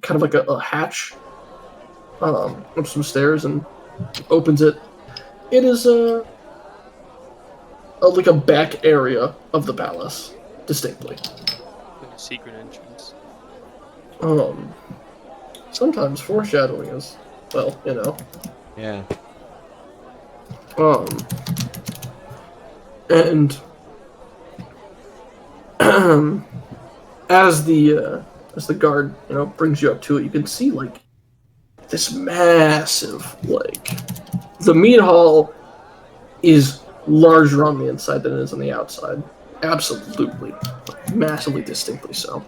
kind of like a hatch, up some stairs, and opens it. It is like a back area of the palace, distinctly. Like a secret entrance. Sometimes foreshadowing is, well, you know. Yeah. And as the guard, you know, brings you up to it, you can see like this massive, like, the meat hall is larger on the inside than it is on the outside. Absolutely, massively, distinctly so.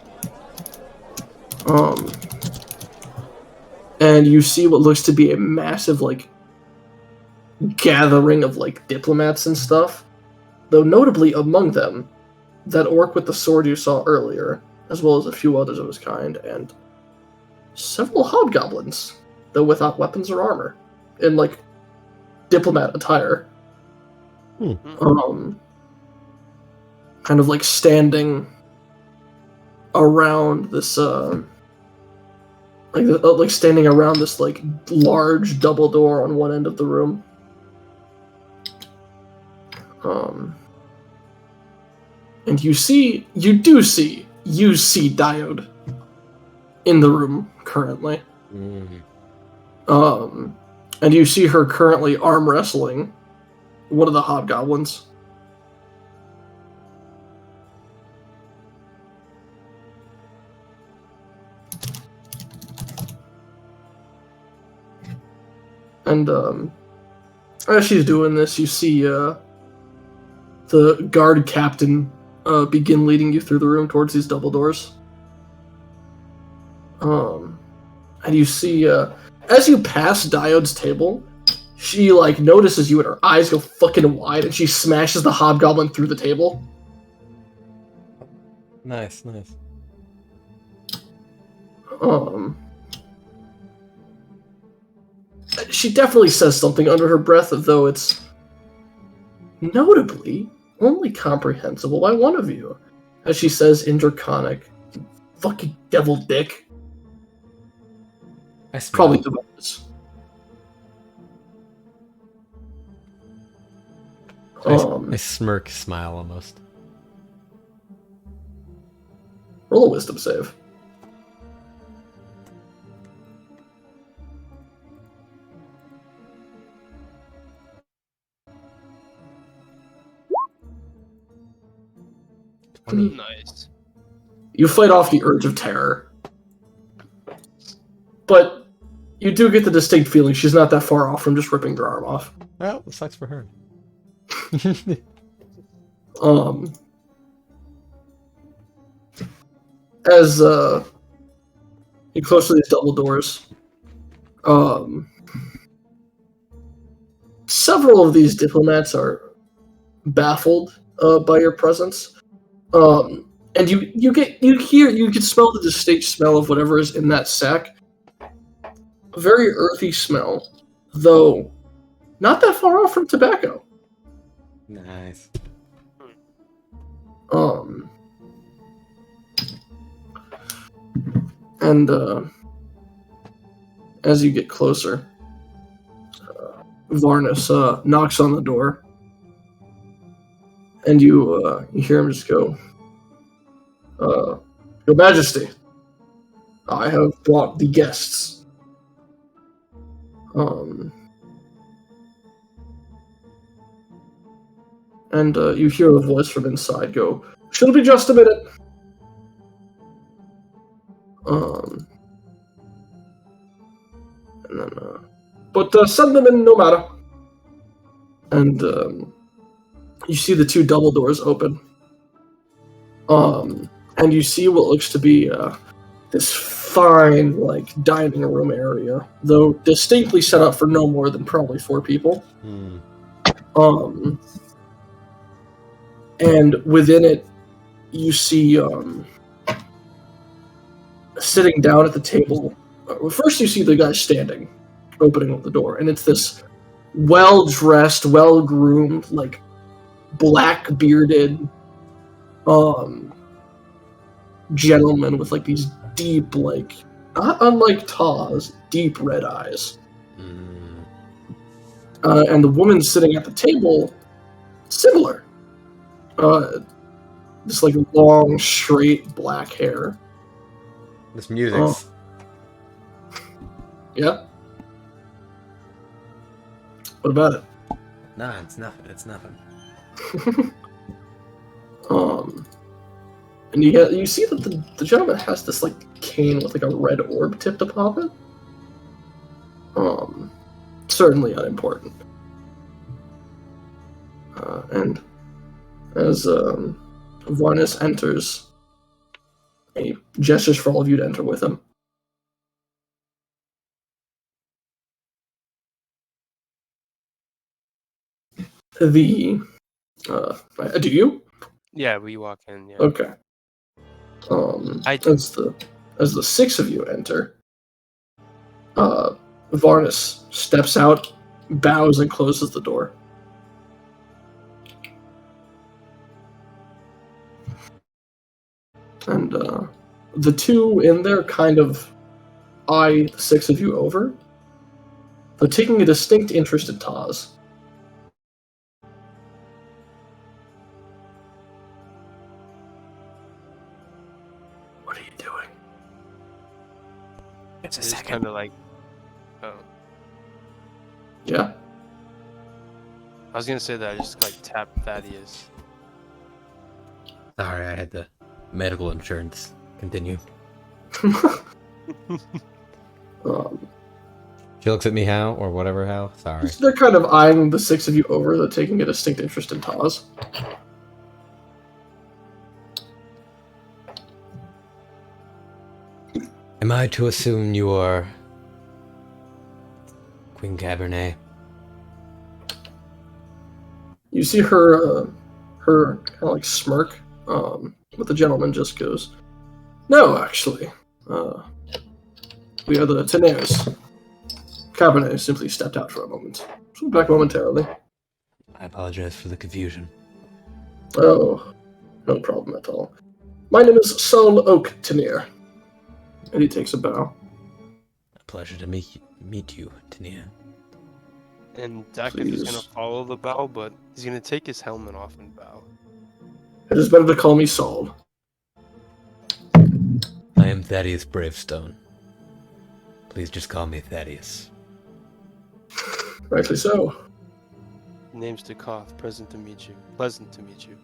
And you see what looks to be a massive, like, gathering of, like, diplomats and stuff. Though notably among them, that orc with the sword you saw earlier, as well as a few others of his kind, and several hobgoblins, though without weapons or armor, in, like, diplomat attire. Kind of, like, standing around this, like standing around this, like, large double door on one end of the room. And you see Diode in the room currently. And you see her currently arm wrestling one of the hobgoblins. And as she's doing this, you see the guard captain begin leading you through the room towards these double doors. And you see, as you pass Diode's table, she, like, notices you and her eyes go fucking wide, and she smashes the hobgoblin through the table. Nice, nice. She definitely says something under her breath, though it's notably only comprehensible by one of you. As she says in Draconic, "You fucking devil dick." I smell. Probably the words. I smirk, smile almost. Roll a wisdom save. Nice. You fight off the urge of terror. But you do get the distinct feeling she's not that far off from just ripping your arm off. Well, it sucks for her. As you close to these double doors, several of these diplomats are baffled by your presence. And you can smell the distinct smell of whatever is in that sack. A very earthy smell, though not that far off from tobacco. Nice. And as you get closer, Varnus knocks on the door, and you hear him just go, "Your Majesty, I have brought the guests." And you hear a voice from inside go, Should be just a minute. And then, but send them in no matter. And you see the 2 double doors open. And you see what looks to be this fine, like, dining room area, though distinctly set up for no more than probably 4 people. And within it, you see sitting down at the table. First, you see the guy standing, opening the door, and it's this well-dressed, well-groomed, like, black-bearded gentleman with, like, these deep, like, not unlike Taz, deep red eyes. And the woman sitting at the table, similar. This, like, long, straight, black hair. This music's... Yeah? What about it? Nah, it's nothing. It's nothing. And you see that the gentleman has this, like, cane with, like, a red orb tipped upon it. Certainly unimportant. And as Varnus enters, he gestures for all of you to enter with him. Do you? Yeah, we walk in. Yeah. Okay. As the 6 of you enter, Varnus steps out, bows, and closes the door. And the 2 in there kind of eye the 6 of you over, though taking a distinct interest in Taz. What are you doing? It's a It's second. kind of like, oh, Yeah? I was gonna say that I just like tapped Thaddeus. Sorry, I had the medical insurance. Continue. She looks at me how, or whatever how. Sorry. They're kind of eyeing the 6 of you over, though taking a distinct interest in Taz. Am I to assume you are Queen Cabernet? You see her kind of like smirk, but the gentleman just goes, "No, actually. We are the Thaddeus." Cabernet simply stepped out for a moment. She'll be back momentarily. I apologize for the confusion. Oh, no problem at all. My name is Saul Oak Tenier. And he takes a bow. A pleasure to meet you, Tania. And Dakath is Please. gonna follow the bow, but he's gonna take his helmet off and bow. It is better to call me Saul. I am Thaddeus Bravestone. Please just call me Thaddeus. Rightly so. Name's Dakath. Pleasant to meet you. Pleasant to meet you.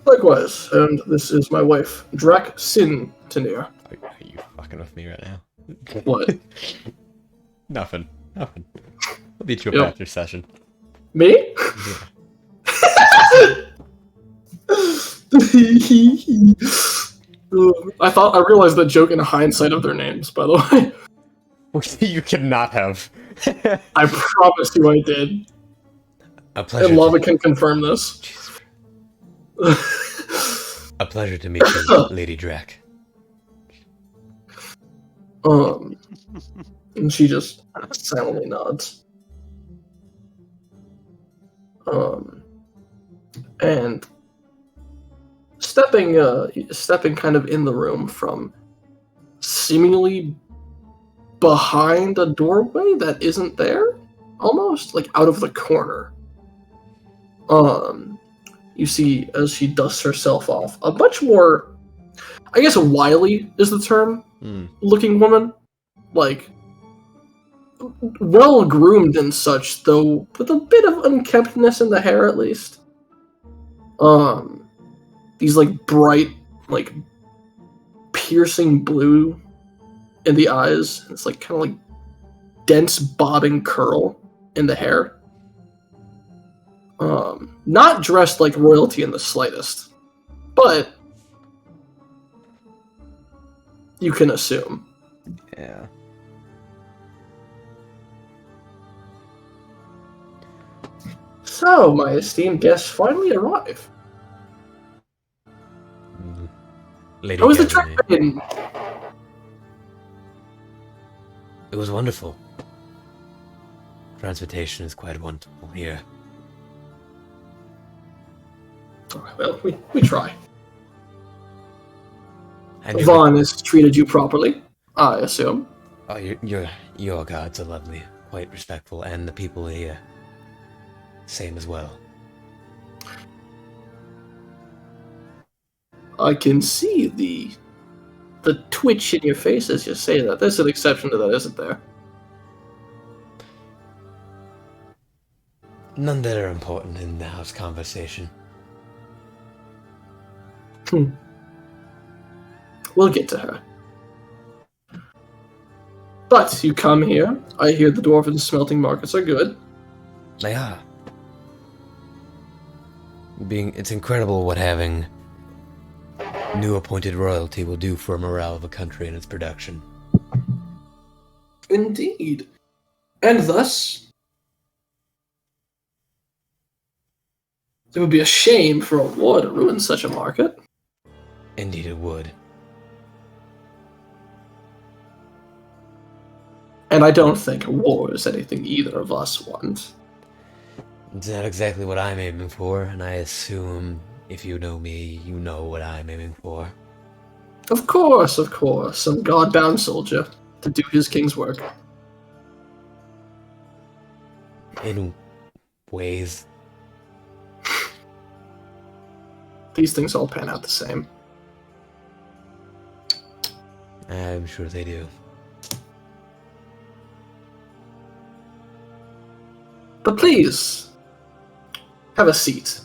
Likewise, and this is my wife, Drak Sin Tenier. Are you fucking with me right now? What? Nothing. I'll beat you up Yep. after session. Me? I realized that joke in hindsight of their names, by the way. You cannot have. I promise you I did. A pleasure. And Lava can confirm this. A pleasure to meet you, Lady Drac. And she just silently nods. And stepping kind of in the room from seemingly behind a doorway that isn't there, almost like out of the corner. You see as she dusts herself off a much more, I guess, wily is the term, looking woman, like well groomed and such, though with a bit of unkemptness in the hair at least. these like bright, like piercing blue in the eyes. It's like kind of like dense bobbing curl in the hair. Not dressed like royalty in the slightest, but you can assume. Yeah. So, my esteemed guests finally arrive. Lady How was the Cabernet. trip been? It was wonderful. Transportation is quite wonderful here. Well, we try. And Vaughn has treated you properly, I assume. oh, your guards are lovely, quite respectful, and the people here, same as well. I can see the twitch in your face as you say that. There's an exception to that, isn't there? None that are important in the house conversation. We'll get to her. But you come here. I hear the dwarven smelting markets are good. They are. It's incredible what having new appointed royalty will do for morale of a country and its production. Indeed. And thus, it would be a shame for a war to ruin such a market. Indeed it would. And I don't think war is anything either of us want. It's not exactly what I'm aiming for, and I assume if you know me, you know what I'm aiming for. Of course, some god-bound soldier to do his king's work. In ways. These things all pan out the same. I'm sure they do. But please, have a seat.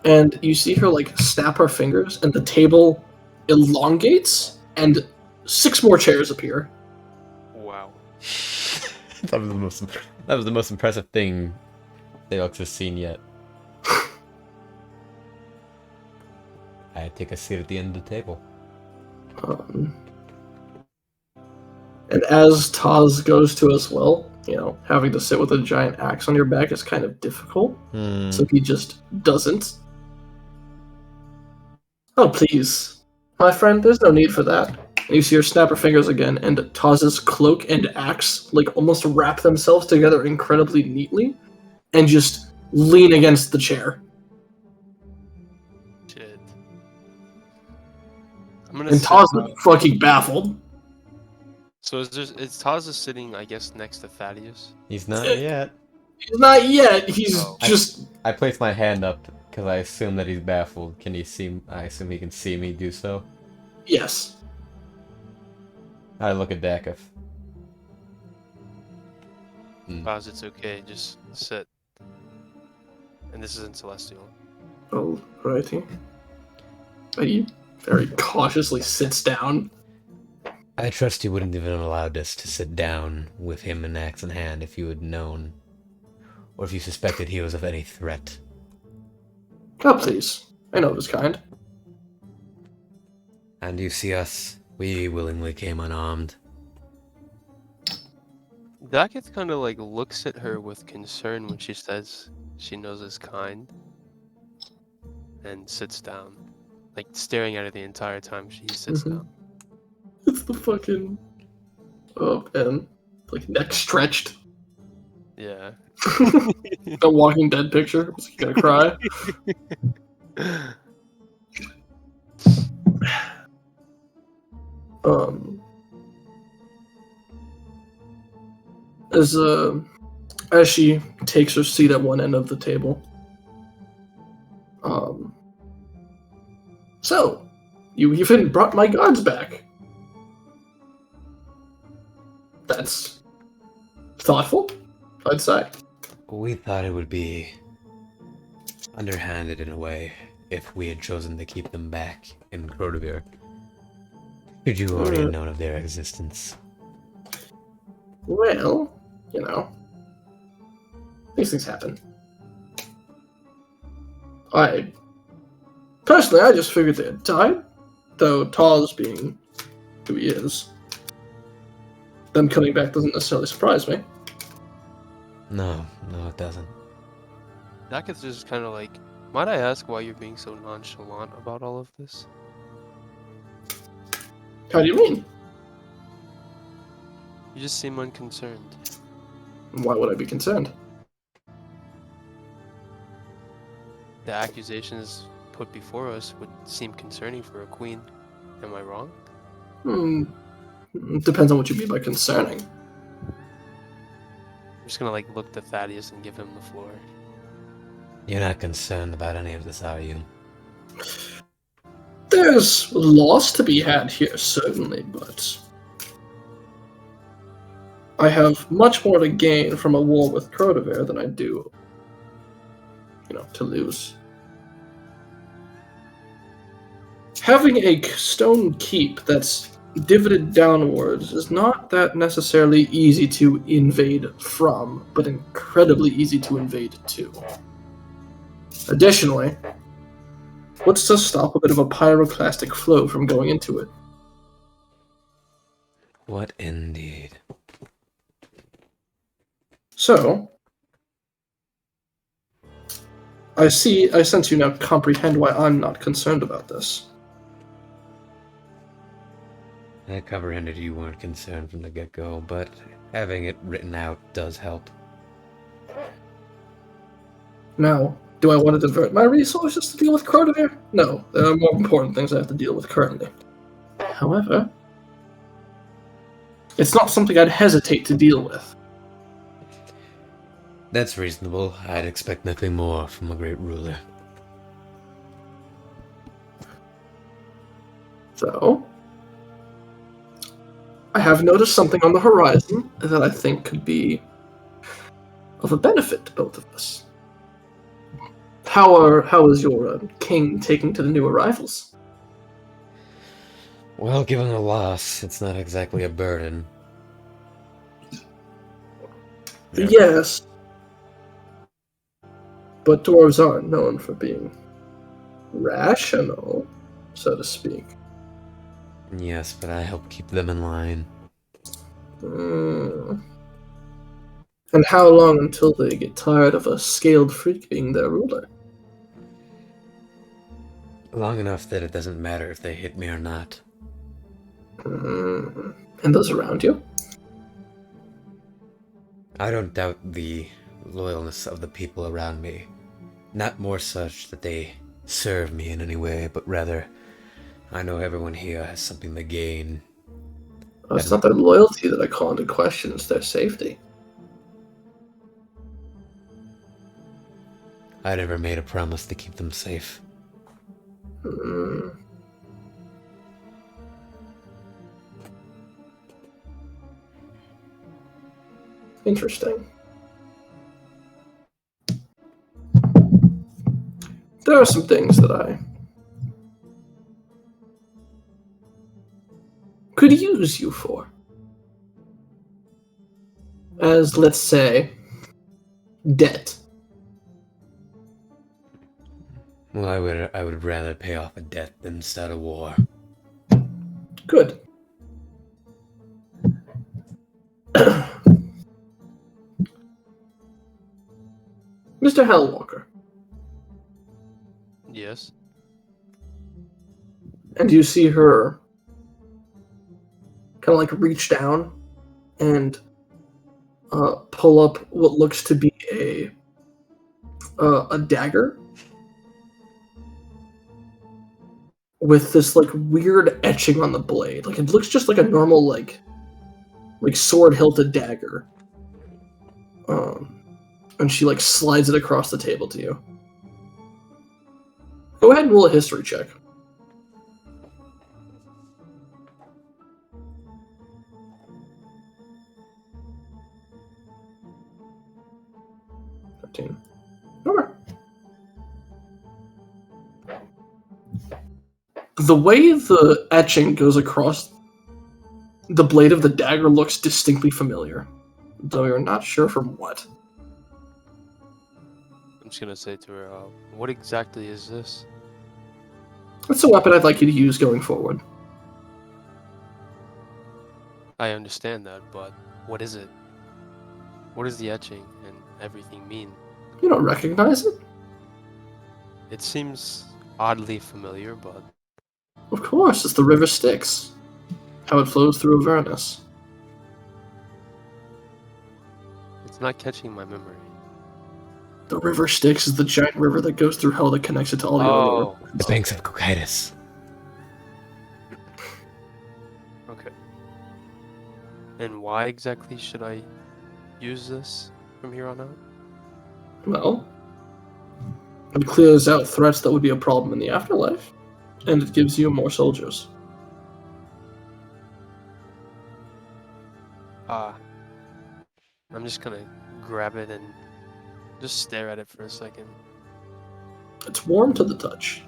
And you see her, like, snap her fingers, and the table elongates, and 6 more chairs appear. Wow. That was the most impressive thing Dalex has seen yet. I take a seat at the end of the table. And as Taz goes to as well, you know, having to sit with a giant axe on your back is kind of difficult. So he just doesn't. Oh, please. My friend, there's no need for that. And you see her snap her fingers again, and Taz's cloak and axe, like, almost wrap themselves together incredibly neatly, and just lean against the chair. Shit. I'm gonna And sit Taz down. is fucking baffled. So is Taz is sitting, I guess, next to Thaddeus? He's not yet. He's not yet, he's Oh. just... I place my hand up because I assume that he's baffled. Can he see? I assume he can see me do so. Yes. I look at Dakath. Taz, it's okay, just sit. And this isn't Celestial. Alrighty. He very cautiously sits down. I trust you wouldn't even have allowed us to sit down with him an axe in hand if you had known, or if you suspected he was of any threat. Oh, please. I know his kind. And you see us, we willingly came unarmed. Dakath kind of like looks at her with concern when she says she knows his kind, and sits down, like staring at her the entire time she sits down. It's the fucking... Oh, man. Like, neck stretched. Yeah. The Walking Dead picture. Was he gonna cry? As she takes her seat at one end of the table. So, you even brought my gods back. That's thoughtful, I'd say. We thought it would be underhanded in a way, if we had chosen to keep them back in Crotavir. Could you already have known of their existence? Well, these things happen. Personally, I just figured they had died, though Taz being who he is, them coming back doesn't necessarily surprise me. No, it doesn't. Dakath's just kind of like, might I ask why you're being so nonchalant about all of this? How do you mean? You just seem unconcerned. Why would I be concerned? The accusations put before us would seem concerning for a queen. Am I wrong? Depends on what you mean by concerning. I'm just gonna look to Thaddeus and give him the floor. You're not concerned about any of this, are you? There's loss to be had here, certainly, but I have much more to gain from a war with Crotavir than I do, to lose. Having a stone keep that's divoted downwards is not that necessarily easy to invade from, but incredibly easy to invade to. Additionally, what's to stop a bit of a pyroclastic flow from going into it? What indeed? So, I sense you now comprehend why I'm not concerned about this. I comprehended you weren't concerned from the get-go, but having it written out does help. Now, do I want to divert my resources to deal with Crotavir? No, there are more important things I have to deal with currently. However, it's not something I'd hesitate to deal with. That's reasonable. I'd expect nothing more from a great ruler. So, I have noticed something on the horizon that I think could be of a benefit to both of us. How is your king taking to the new arrivals? Well, given the loss, it's not exactly a burden. Yeah. Yes, but dwarves aren't known for being rational, so to speak. Yes, but I help keep them in line. And how long until they get tired of a scaled freak being their ruler? Long enough that it doesn't matter if they hit me or not. And those around you? I don't doubt the loyalness of the people around me. Not more such that they serve me in any way, but rather, I know everyone here has something to gain. It's not their loyalty that I call into question, it's their safety. I never made a promise to keep them safe. Interesting. There are some things that I could use you for. As, let's say, debt. Well, I would rather pay off a debt than start a war. Good. Mr. Hellwalker. Yes. And you see her kind of reach down and pull up what looks to be a dagger with this weird etching on the blade. It looks just like a normal like sword hilted dagger. And she slides it across the table to you. Go ahead and roll a history check. Okay. The way the etching goes across the blade of the dagger looks distinctly familiar, though you're not sure from what. I'm just gonna say to her, what exactly is this? It's a weapon I'd like you to use going forward. I understand that, but what is it? What does the etching and everything mean? You don't recognize it? It seems oddly familiar, but Of course, it's the river Styx. How it flows through Avernus. it's not catching my memory. The river Styx is the giant river that goes through hell that connects it to all the other Oh, rivers. The banks of Cocytus. okay. And why exactly should I use this from here on out? Well, it clears out threats that would be a problem in the afterlife, and it gives you more soldiers. I'm just gonna grab it and just stare at it for a second. It's warm to the touch.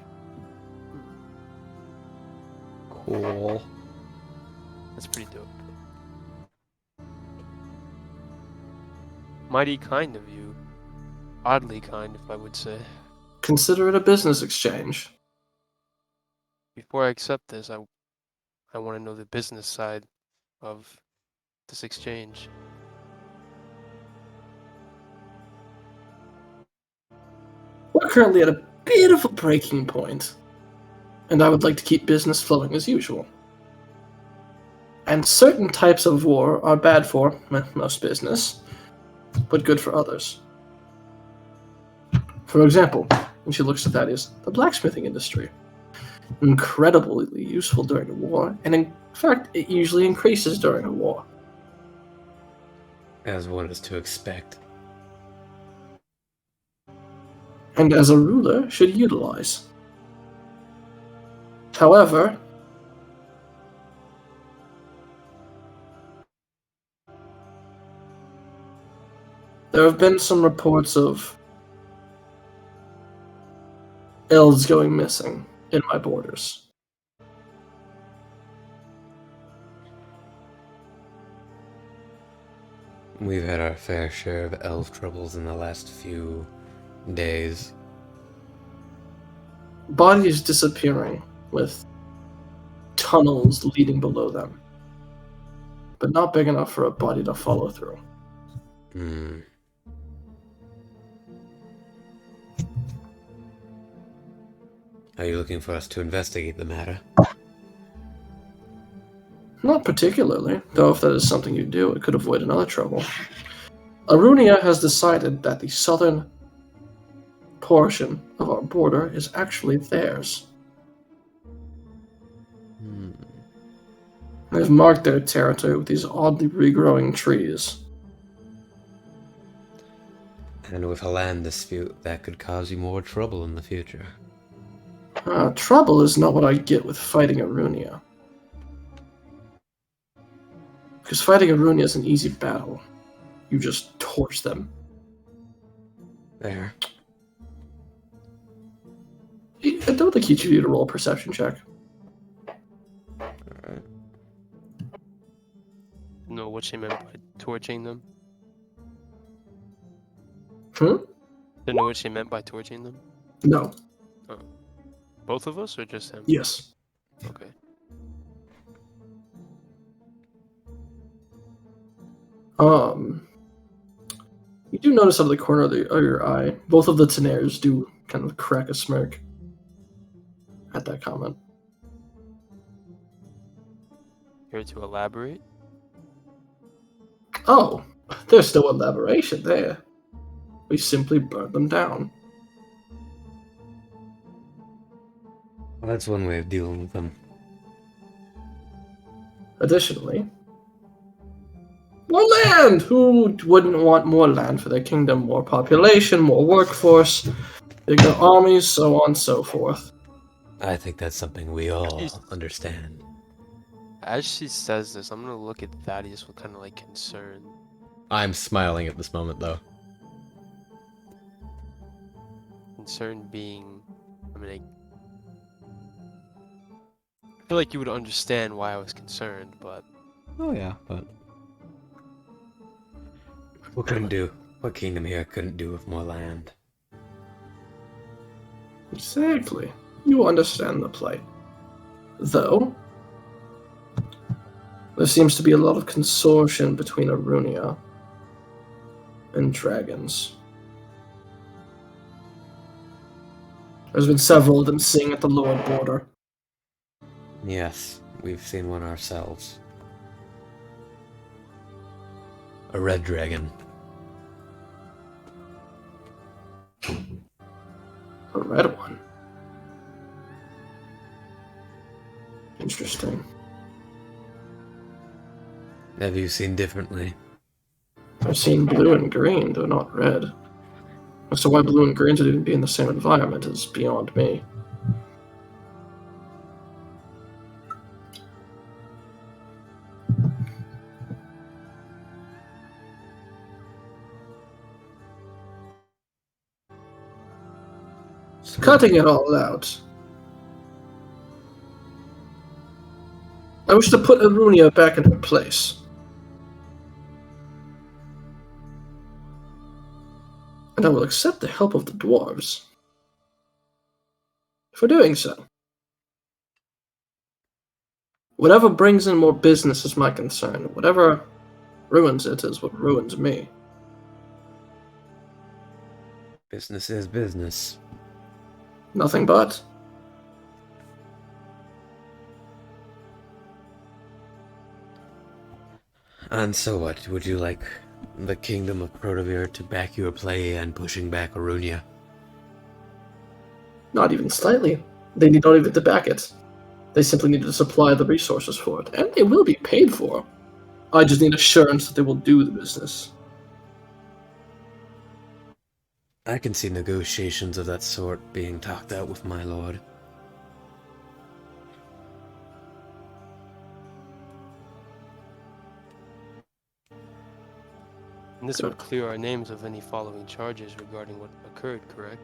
Cool. That's pretty dope. Mighty kind of you. Oddly kind, if I would say. Consider it a business exchange. Before I accept this, I want to know the business side of this exchange. We're currently at a bit of a breaking point, and I would like to keep business flowing as usual. And certain types of war are bad for most business, but good for others. For example, when she looks at Thaddeus, the blacksmithing industry. Incredibly useful during a war, and in fact, it usually increases during a war. As one is to expect. And as a ruler should utilize. However, there have been some reports of elves going missing in my borders. We've had our fair share of elf troubles in the last few days. Bodies disappearing with tunnels leading below them, but not big enough for a body to follow through. Hmm. Are you looking for us to investigate the matter? Not particularly, though if that is something you do, it could avoid another trouble. Arunia has decided that the southern portion of our border is actually theirs. They've marked their territory with these oddly regrowing trees. And with a land dispute, that could cause you more trouble in the future. Trouble is not what I get with fighting Arunia. Because fighting Arunia is an easy battle. You just torch them. There. I don't think you need to roll a perception check. Alright. Know what she meant by torching them? Hmm? To know what she meant by torching them? No. Both of us or just him? Yes. Okay. You do notice out of the corner of your eye, both of the Tenaires do kind of crack a smirk at that comment. Here to elaborate? Oh, there's no elaboration there. We simply burn them down. Well, that's one way of dealing with them. Additionally, more land! Who wouldn't want more land for their kingdom? More population, more workforce, bigger armies, so on and so forth. I think that's something we all understand. As she says this, I'm gonna look at Thaddeus with kind of like concern. I'm smiling at this moment, though. Concern being, I mean, feel like you would understand why I was concerned, but Oh yeah, but What kingdom here couldn't do with more land? Exactly. You understand the plight. Though, there seems to be a lot of consortium between Arunia and dragons. There's been several of them seen at the lower border. Yes, we've seen one ourselves. A red dragon. A red one. Interesting. Have you seen differently? I've seen blue and green, though not red. As to why blue and green would even be in the same environment is beyond me. Cutting it all out, I wish to put Arunia back in her place. And I will accept the help of the dwarves for doing so. Whatever brings in more business is my concern. Whatever ruins it is what ruins me. Business is business. Nothing but. And so what? Would you like the kingdom of Protavir to back your play and pushing back Arunia? Not even slightly. They need not even to back it. They simply need to supply the resources for it, and they will be paid for. I just need assurance that they will do the business. I can see negotiations of that sort being talked out with my lord. and this would clear our names of any following charges regarding what occurred, correct?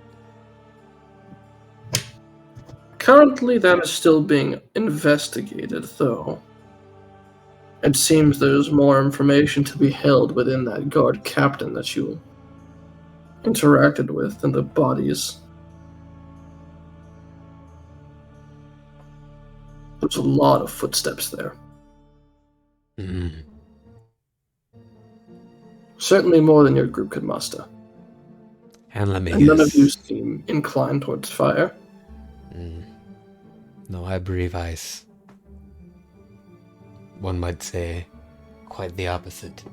Currently, that is still being investigated, though. It seems there's more information to be held within that guard captain that you interacted with than the bodies. There's a lot of footsteps there. Certainly more than your group could muster. And let me And none of guess. you seem inclined towards fire. No, I breathe ice. One might say quite the opposite.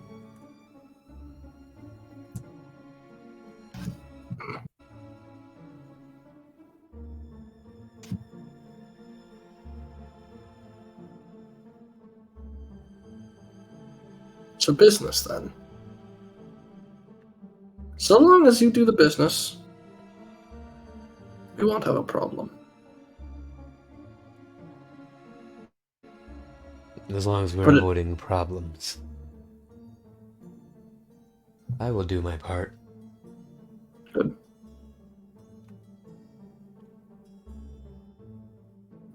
So business, then. So long as you do the business, we won't have a problem. As long as we're But avoiding problems. I will do my part. Good.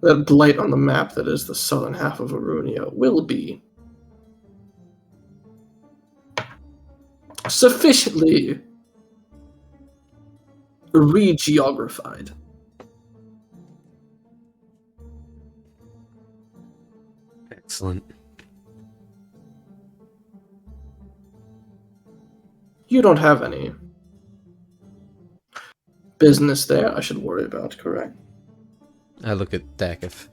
That blight on the map that is the southern half of Arunia will be sufficiently re-geographied. Excellent. You don't have any business there I should worry about, correct? I look at Dakath.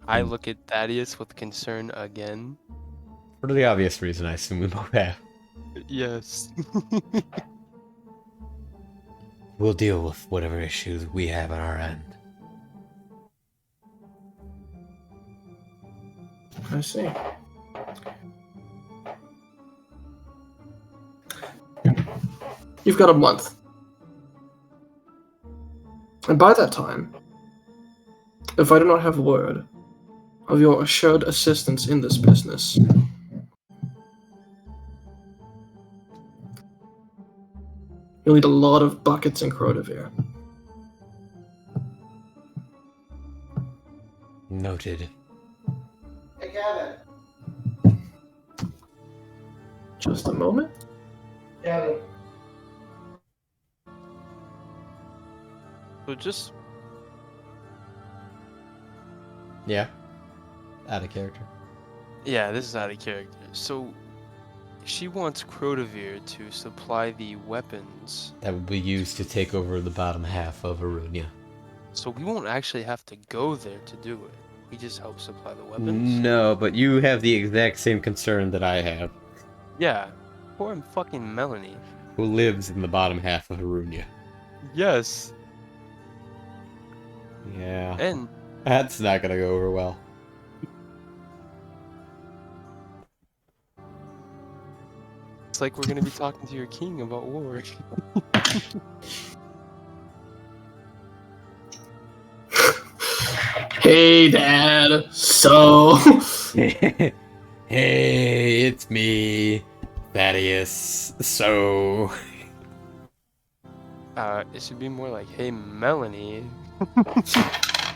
I look at Thaddeus with concern again. For the obvious reason, I assume we both have. Yes. We'll deal with whatever issues we have on our end. I see. You've got a month. And by that time, if I do not have word of your assured assistance in this business, you'll need a lot of buckets and Crotavir. Noted. I got it. Just a moment. Got it. So just Yeah. Out of character. yeah, this is out of character. So she wants Crotavir to supply the weapons, That would be used to take over the bottom half of Arunia. so we won't actually have to go there to do it. We just help supply the weapons. No, but you have the exact same concern that I have. Yeah. Poor fucking Melanie. Who lives in the bottom half of Arunia. Yes. Yeah. And That's not gonna go over well. it's like we're gonna be talking to your king about war. Hey, Dad. So, Hey, it's me, Thaddeus. So, It should be more like, hey, Melanie.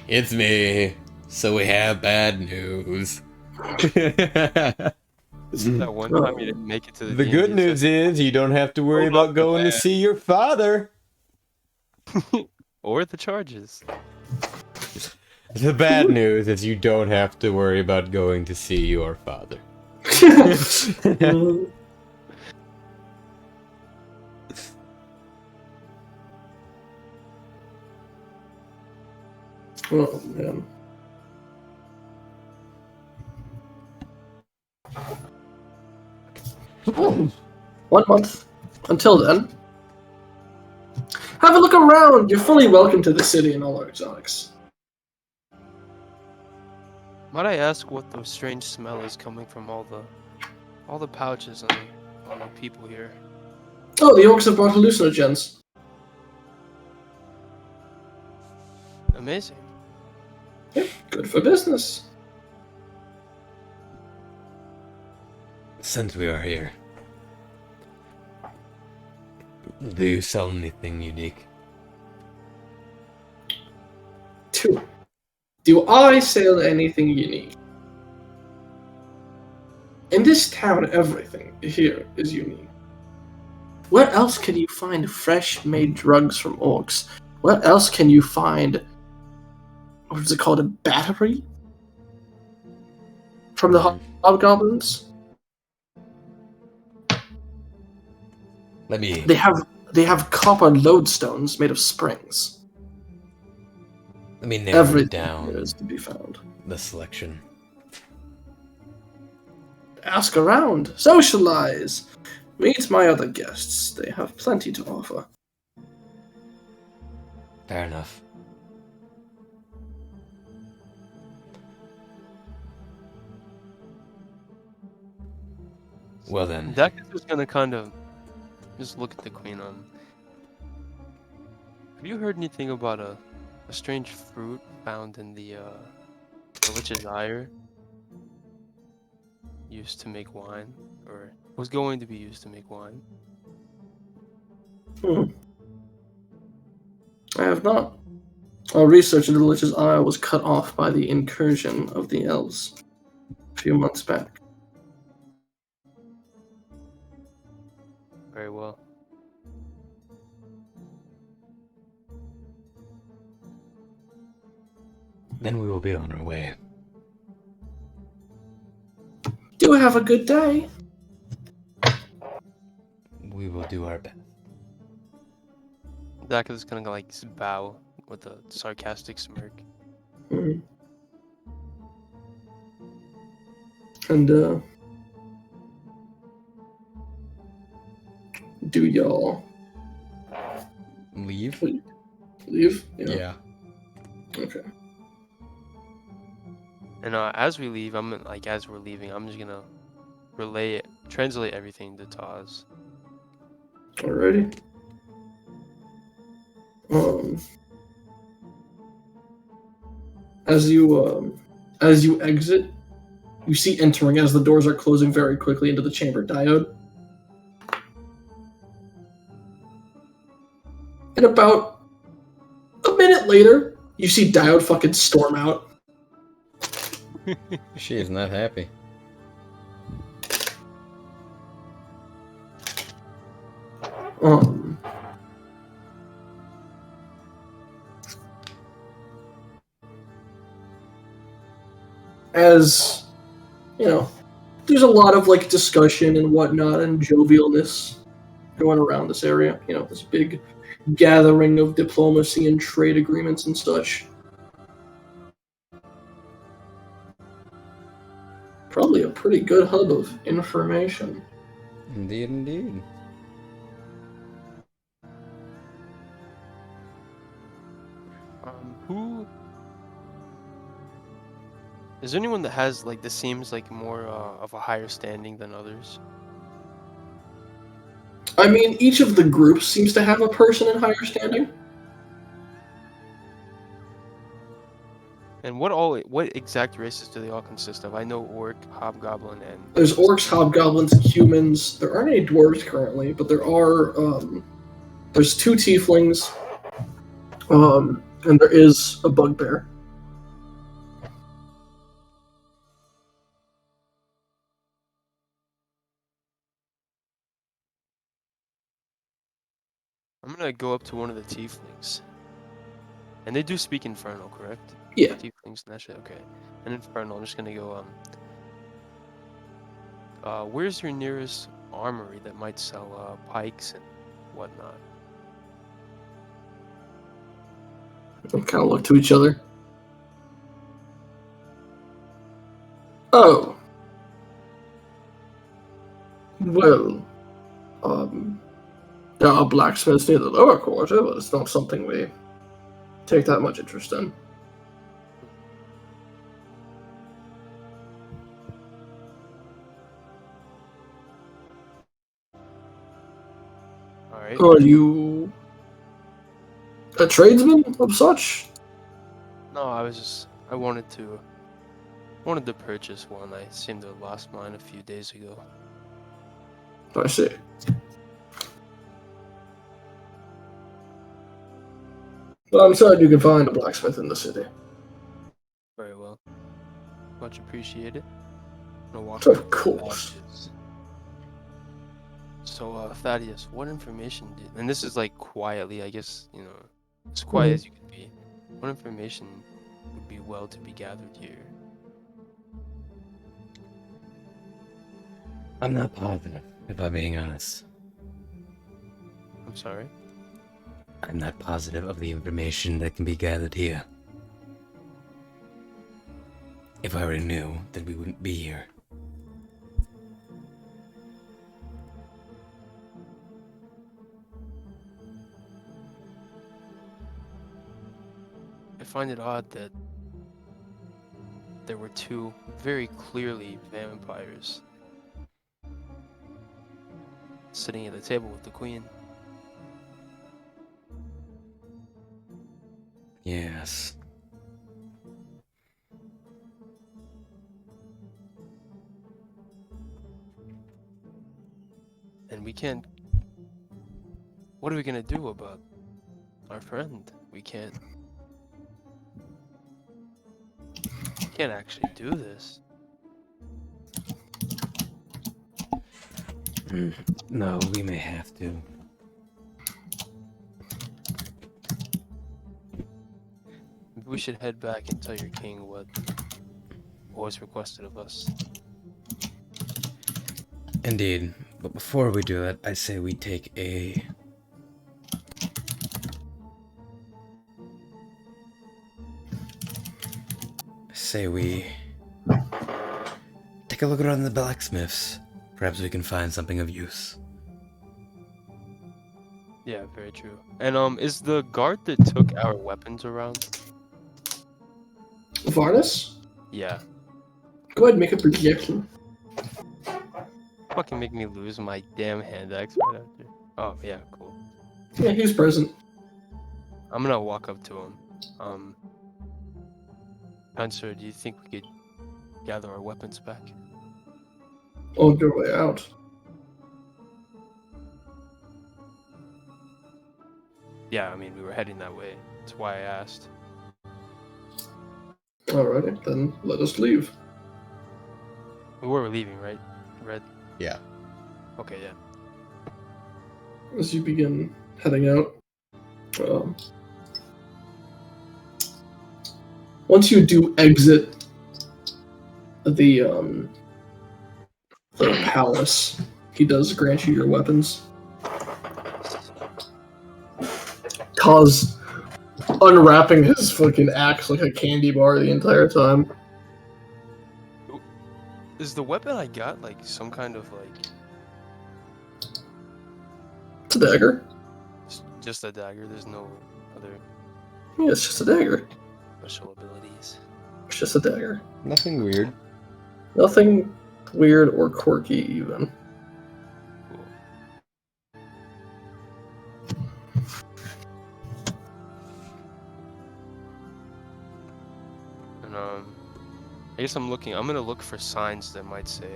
it's me. So we have bad news. That one time you didn't make it to the The D&D good news is you don't have to worry Hold about up, going to man. see your father. or the charges. The bad news is you don't have to worry about going to see your father. oh man. One month. Until then, have a look around. You're fully welcome to the city and all our exotics. Might I ask what the strange smell is coming from all the pouches on the people here? Oh, the orcs have brought hallucinogens. Amazing. Yep, good for business. Since we are here, do you sell anything unique? Do I sell anything unique? In this town, everything here is unique. Where else can you find fresh-made drugs from orcs? Where else can you find, what is it called, a battery? From the hobgoblins? Let me. They have copper lodestones made of springs. Let me narrow Everything down here is to be found. the selection. Ask around, socialize, meet my other guests. They have plenty to offer. Fair enough. Well then, Dakath is gonna kind of just look at the queen. Have you heard anything about a strange fruit found in the witch's ire? Used to make wine, or was going to be used to make wine. I have not. Our research into the Lich's Eye was cut off by the incursion of the elves a few months back. Very well. then we will be on our way. Do have a good day. We will do our best. Dakath is gonna like bow with a sarcastic smirk. Mhm. And, do y'all Leave? leave? Yeah. Okay. And as we leave, as we're leaving, I'm just gonna translate everything to Taz. Alrighty. As you exit, you see entering as the doors are closing very quickly into the chamber Diode. And about a minute later, you see Diode fucking storm out. She is not happy. Um, as you know, there's a lot of like discussion and whatnot and jovialness going around this area. You know, this big gathering of diplomacy and trade agreements and such. Probably a pretty good hub of information. Indeed, indeed. Who is there anyone that has like this seems like more of a higher standing than others? I mean, each of the groups seems to have a person in higher standing. And what exact races do they all consist of? I know orc, hobgoblin, and There's orcs, hobgoblins, humans. There aren't any dwarves currently, but there are. There's 2 tieflings, and there is a bugbear. I'm gonna go up to one of the tieflings. And they do speak Infernal, correct? Yeah. Tieflings and that shit, okay. And Infernal, I'm just gonna go, where's your nearest armory that might sell, pikes and whatnot? They kind of look to each other. Oh. Well, there are blacksmiths near the lower quarter, but it's not something we take that much interest in. Alright. Are you a tradesman of such? No, I wanted to purchase one. I seem to have lost mine a few days ago. I see. Well, I'm sorry you can find a blacksmith in the city. Very well. Much appreciated. I'm gonna walk Of up to course. Thaddeus. So, Thaddeus, what information did... And this is like quietly, I guess, you know, as quiet as you can be. What information would be well to be gathered here? I'm not positive, if I'm being honest. I'm sorry? I'm not positive of the information that can be gathered here. If I already knew, then we wouldn't be here. I find it odd that there were 2 very clearly vampires sitting at the table with the queen. Yes. And we can't... What are we gonna do about our friend? We can't actually do this. No, we may have to. Maybe we should head back and tell your king what was requested of us. Indeed. But before we do that, I say we take a... take a look around the blacksmiths. Perhaps we can find something of use. Yeah, very true. And is the guard that took our weapons around? Varnus? Yeah. Go ahead and make a projection. Fucking make me lose my damn hand axe right after. Oh, yeah, cool. Yeah, he's present. I'm gonna walk up to him. Spencer, do you think we could gather our weapons back? On your way out. Yeah, I mean, we were heading that way. That's why I asked. Alrighty, then let us leave. We were leaving, right? Red. Yeah. Okay, yeah. As you begin heading out, once you do exit the palace, he does grant you your weapons. Cause unwrapping his fucking axe like a candy bar the entire time. Is the weapon I got like some kind of like It's a dagger. just a dagger? There's no other Yeah, it's just a dagger. special abilities. It's just a dagger. Nothing weird. Nothing weird or quirky even. Cool. And I guess I'm gonna look for signs that might say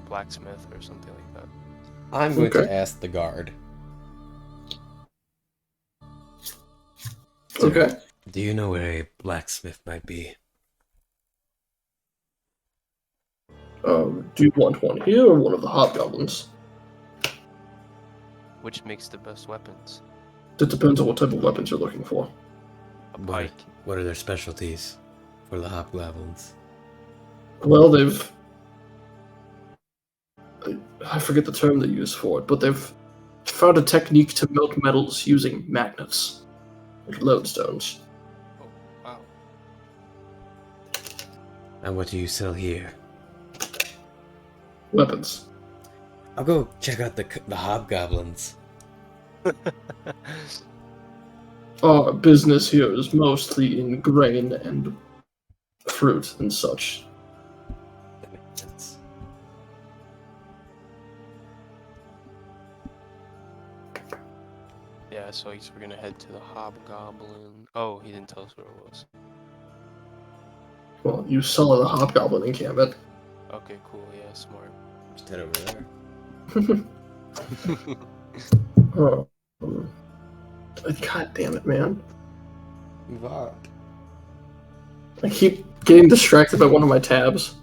blacksmith or something like that. I'm going Okay. to ask the guard. Okay. Do you know where a blacksmith might be? Do you want one here or one of the hobgoblins? Which makes the best weapons? It depends on what type of weapons you're looking for. A What, pike. what are their specialties for the hobgoblins? Well, I forget the term they use for it, but they've found a technique to melt metals using magnets, like lodestones. Oh, wow. And what do you sell here? Weapons. I'll go check out the hobgoblins. Our business here is mostly in grain and fruit and such. That makes sense. Yeah, so I guess we're gonna head to the hobgoblin. Oh, he didn't tell us where it was. Well, you saw the hobgoblin encampment. Okay, cool. Yeah, smart. Just head over there. Oh. God damn it, man. What? I keep getting distracted by one of my tabs.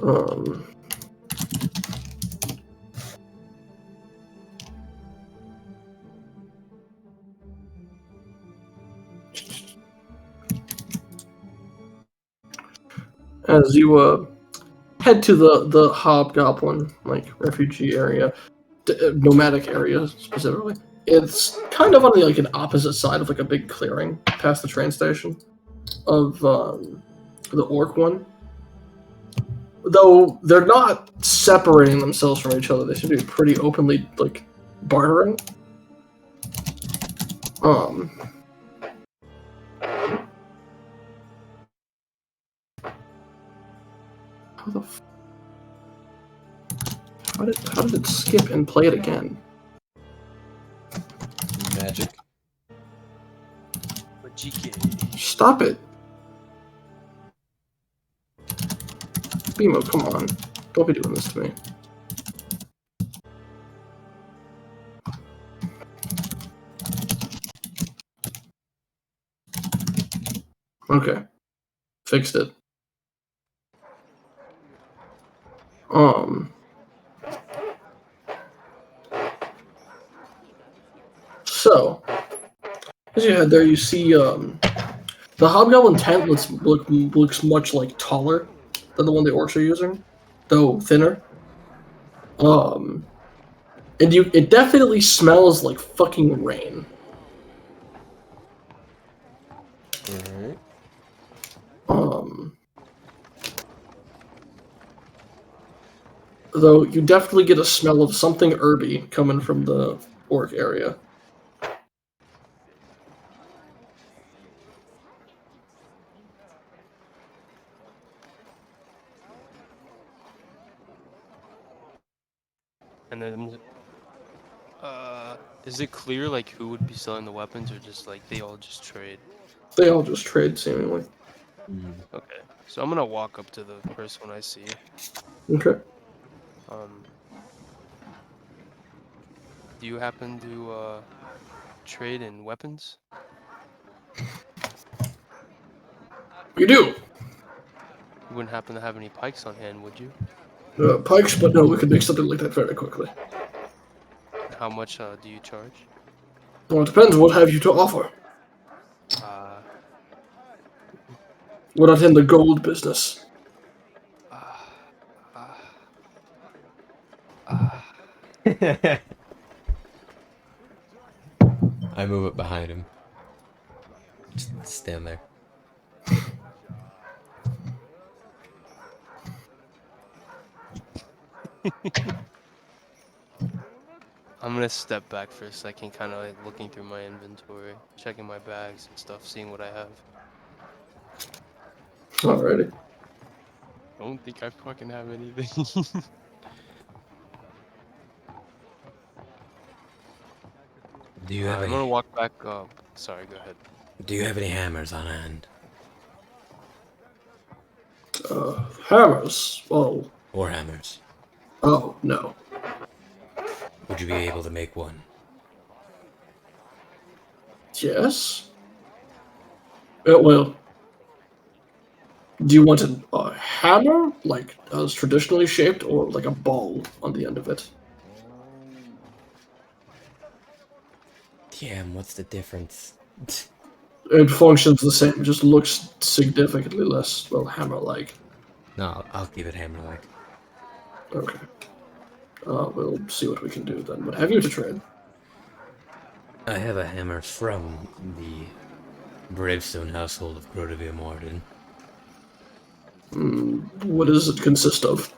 Um. As you head to the hobgoblin refugee area, nomadic area specifically, it's kind of on the an opposite side of a big clearing past the train station of the orc one. Though they're not separating themselves from each other, they seem to be pretty openly bartering. How did it skip and play it again? Magic. Stop it. Bimo, come on. Don't be doing this to me. Okay. Fixed it. So, as you head there, you see the hobgoblin tent looks much taller than the one the orcs are using, though thinner. And it definitely smells like fucking rain. Alright. Though you definitely get a smell of something herby coming from the orc area. And then, is it clear who would be selling the weapons, or just they all just trade? They all just trade, seemingly. Okay, so I'm gonna walk up to the first one I see. Okay. Do you happen to trade in weapons? We do. You wouldn't happen to have any pikes on hand, would you? Pikes, but no, we could make something like that very quickly. How much do you charge? Well, it depends. What have you to offer? Uh, We're not in the gold business. I move up behind him. Just stand there. I'm gonna step back for a second, kind of like looking through my inventory, checking my bags and stuff, seeing what I have. Alrighty. I don't think I fucking have anything. Do you have I'm any? gonna walk back up. Sorry, go ahead. Do you have any hammers on hand? Hammers. Oh. Or hammers? Oh, no. Would you be able to make one? Yes. Well, do you want a hammer, like as traditionally shaped, or like a ball on the end of it? Damn, what's the difference? It functions the same, just looks significantly less, well, hammer-like. No, I'll keep it hammer-like. Okay. We'll see what we can do then. What have you to trade? I have a hammer from the Bravestone household of Crotavia Morden. What does it consist of?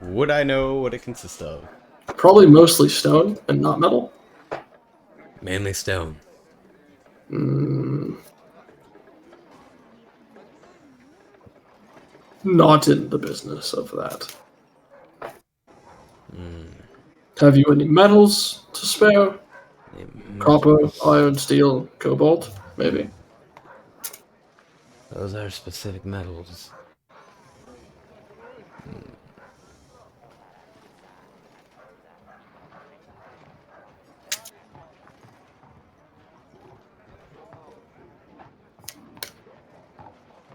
Would I know what it consists of? Probably mostly stone and not metal. Mainly stone. Not in the business of that. Have you any metals to spare? Copper, iron, steel, cobalt, maybe? Those are specific metals.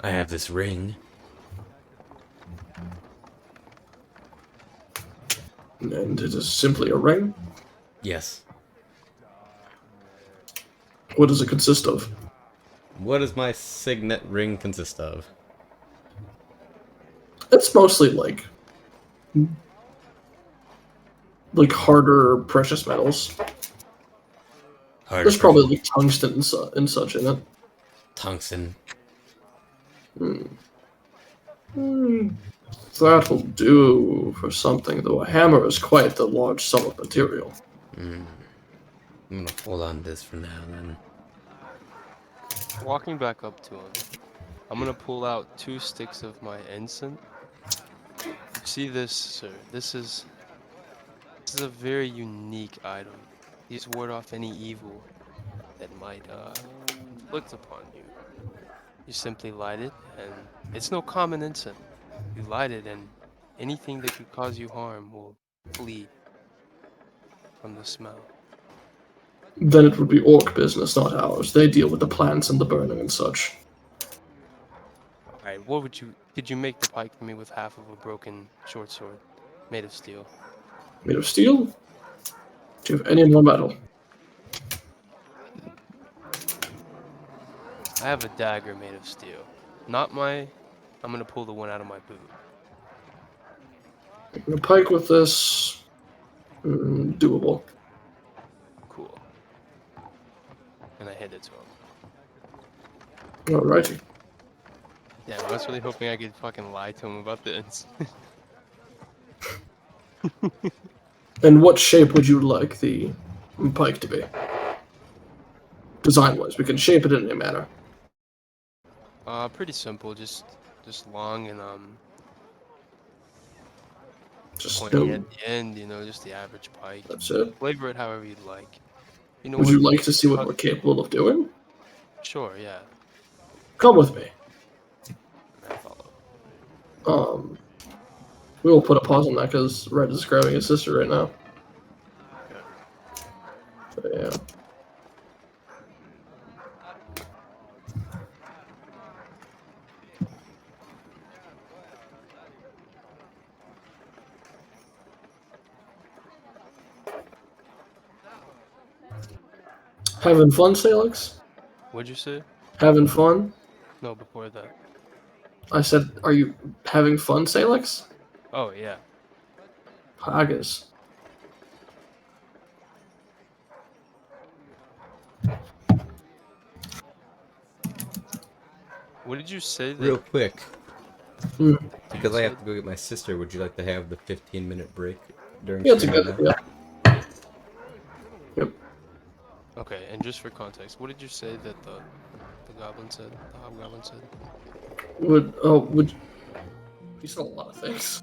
I have this ring. And it is simply a ring? Yes. What does it consist of? What does my signet ring consist of? It's mostly like harder precious metals. Hard There's probably like tungsten and such in it. tungsten. That will do for something, though a hammer is quite the large sum of material. I'm gonna hold on to this for now then. Walking back up to him, I'm gonna pull out 2 sticks of my ensign. See this, sir? This is a very unique item. These ward off any evil that might inflict upon you. You simply light it, and it's no common incense. You light it, and anything that could cause you harm will flee from the smell. Then it would be orc business, not ours. They deal with the plants and the burning and such. Alright, could you make the pike for me with half of a broken short sword made of steel? Made of steel? Do you have any more metal? I have a dagger made of steel. I'm gonna pull the one out of my boot. A pike with this. Doable. Cool. And I hand it to him. Alrighty. Yeah, I was really hoping I could fucking lie to him about this. And what shape would you like the pike to be? Design-wise, we can shape it in any manner. Pretty simple, just long and Just pointy no, at the end, just the average pike. that's it. Flavor it however you'd like. Would you like to see what we're capable of doing? Sure, yeah. Come with me. I follow. We will put a pause on that because Red is grabbing his sister right now. But yeah. Having fun, Salix? What'd you say? Having fun? No, before that. I said, are you having fun, Salix? Oh yeah. Haggis. What did you say that Real quick, Hmm. because I have said? to go get my sister, would you like to have the 15-minute break during Yeah, it's a stream good now? idea. Yep. Okay, and just for context, what did you say that the goblin said? The hobgoblin said? Would you said a lot of things.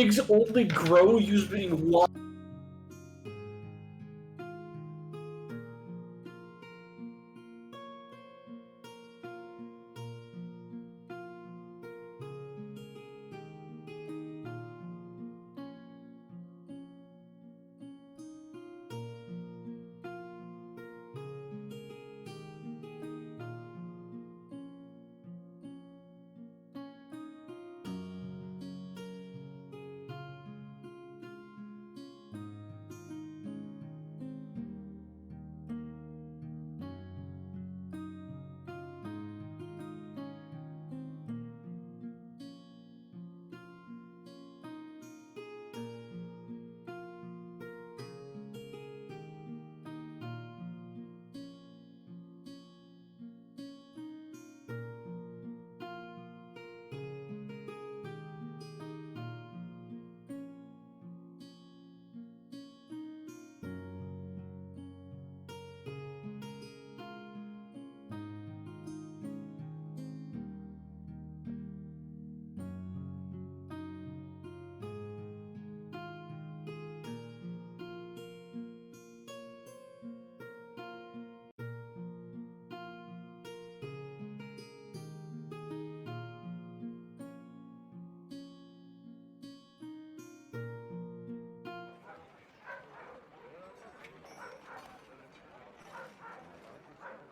twigs only grow using water.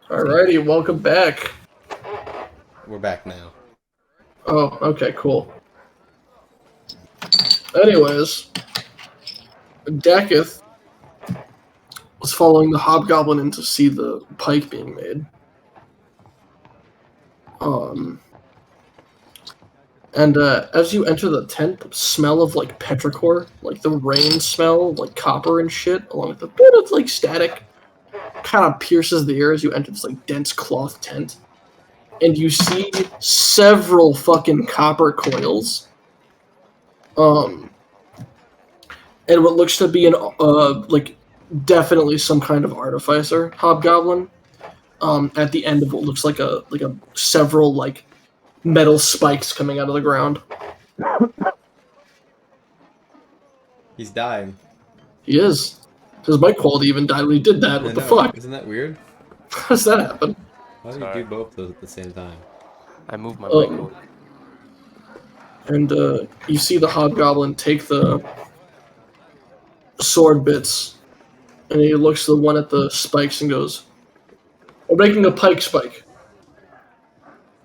Alrighty, welcome back. We're back now. Oh, okay, cool. Anyways, Dakath was following the hobgoblin in to see the pike being made. And as you enter the tent, the smell of like petrichor, like the rain smell, like copper and shit, along with a bit of like static, kind of pierces the ear as you enter this like dense cloth tent. And you see several fucking copper coils. And what looks to be an like definitely some kind of artificer hobgoblin. At the end of what looks like a several like metal spikes coming out of the ground. He's dying. He is. His mic quality even died when he did that. What the fuck? Isn't that weird? How does that happen? Why do you do both those at the same time? I moved my mic over. And you see the hobgoblin take the sword bits, and he looks at the one at the spikes and goes, "We're making a pike spike."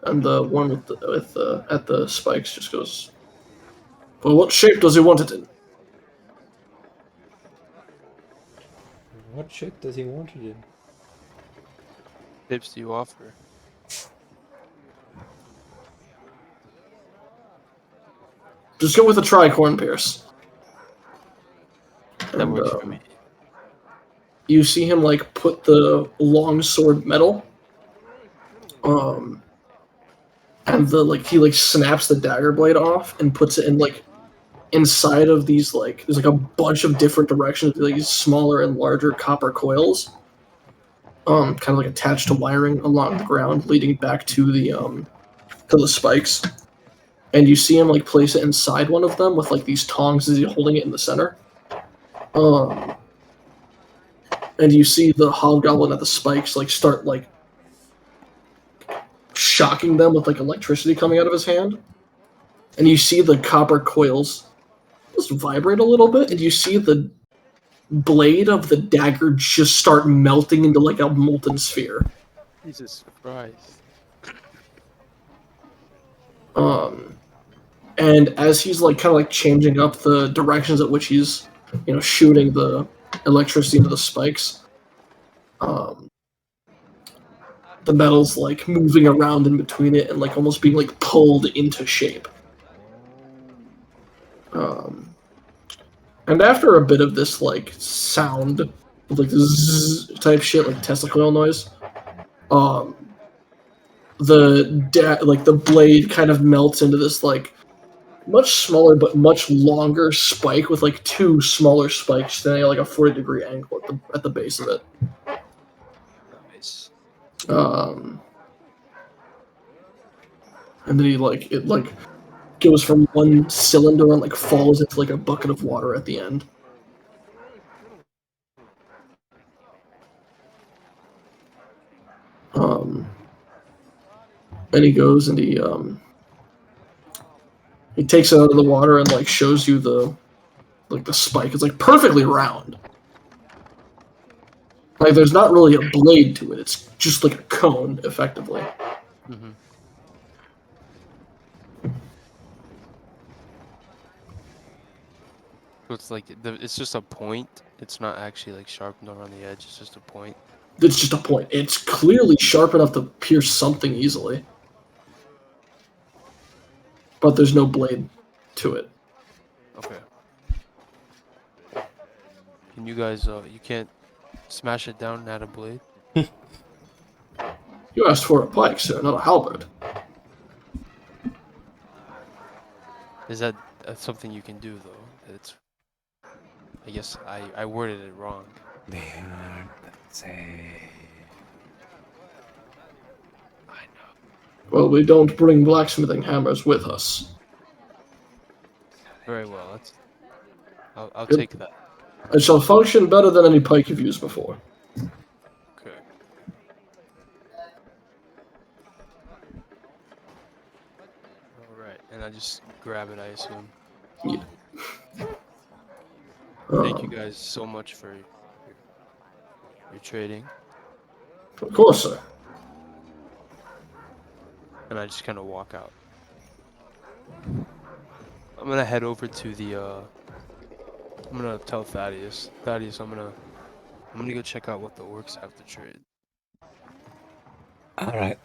And the one at the spikes just goes, "Well, what shape does he want it in?" What shape does he want it in? Tips do you offer? Just go with a tricorn pierce. That works for me. You see him like put the long sword metal, and he snaps the dagger blade off and puts it in like inside of these like there's like a bunch of different directions, like these smaller and larger copper coils, kind of like attached to wiring along the ground, leading back to the spikes. And you see him like place it inside one of them with like these tongs as he's holding it in the center. And you see the hobgoblin at the spikes like start like shocking them with like electricity coming out of his hand. And you see the copper coils just vibrate a little bit, and you see the blade of the dagger just start melting into like a molten sphere. Jesus Christ. And as he's like kind of like changing up the directions at which he's, shooting the electricity into the spikes, the metal's like moving around in between it and like almost being like pulled into shape. And after a bit of this like sound of like zzz type shit, like Tesla coil noise, the blade kind of melts into this like much smaller but much longer spike with like two smaller spikes standing at like a 40-degree angle at the base of it. Nice. And then it goes from one cylinder and like falls into like a bucket of water at the end. And he goes and he takes it out of the water and like shows you the spike. It's like perfectly round. Like there's not really a blade to it. It's just like a cone, effectively. Mm-hmm. So it's like it's just a point. It's not actually like sharpened around the edge. It's just a point. It's just a point. It's clearly sharp enough to pierce something easily. But there's no blade to it. Okay. Can you guys? You can't smash it down and add a blade. You asked for a pike, sir, not a halberd. Is that something you can do though? It's. I guess I worded it wrong. They are the same. I know. Well, we don't bring blacksmithing hammers with us. Very well. I'll Good. take that. It shall function better than any pike you've used before. Okay. All right, and I just grab it. I assume. Yeah. Thank you guys so much for your trading. Of course, sir. And I just kind of walk out. I'm gonna head over to the. I'm gonna tell Thaddeus. Thaddeus, I'm gonna go check out what the orcs have to trade. Alright,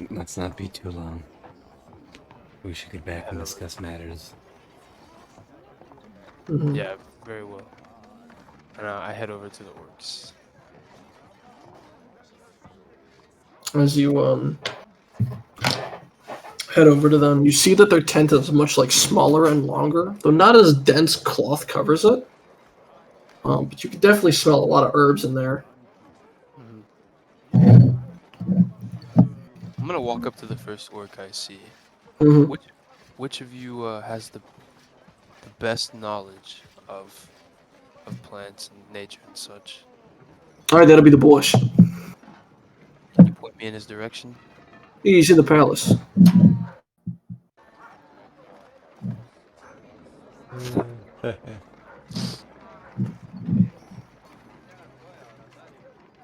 let's not be too long. We should get back and Yeah. discuss matters. Mhm. Yeah, very well. And I head over to the orcs. As you head over to them, you see that their tent is much like smaller and longer, though not as dense cloth covers it. But you can definitely smell a lot of herbs in there. I'm gonna walk up to the first orc I see. Mm-hmm. Which of you has the best knowledge of plants and nature and such? All right, that'll be the bush. Can you point me in his direction? He's in the palace.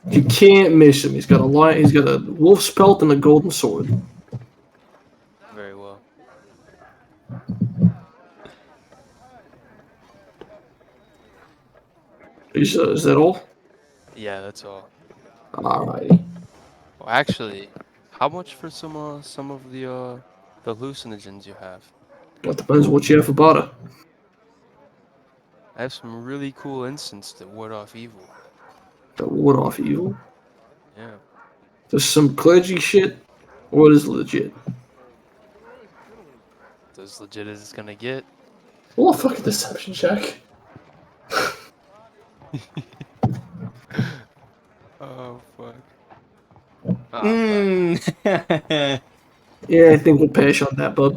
You can't miss him. He's got a lion. He's got a wolf's pelt and a golden sword. Very well. Is that all? Yeah, that's all. Alrighty. Well, actually, how much for some of the hallucinogens you have? That depends what you have for butter. I have some really cool incense that ward off evil. That ward off evil. Yeah. There's some clergy shit. What is legit? It's as legit as it's gonna get. Roll a fucking deception check. Oh fuck. Mm. Yeah, I think we'll pass on that, bud.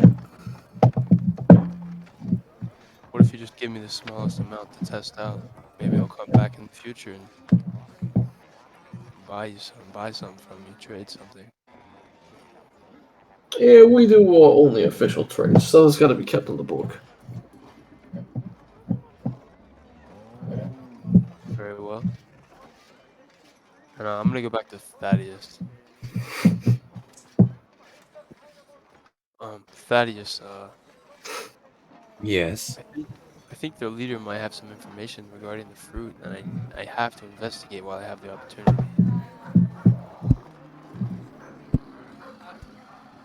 What if you just give me the smallest amount to test out? Maybe I'll come back in the future and buy something from you, trade something. Yeah, we do only official trades, so it's got to be kept in the book. Very well. And I'm gonna go back to Thaddeus. Thaddeus, Yes. I think their leader might have some information regarding the fruit, and I have to investigate while I have the opportunity.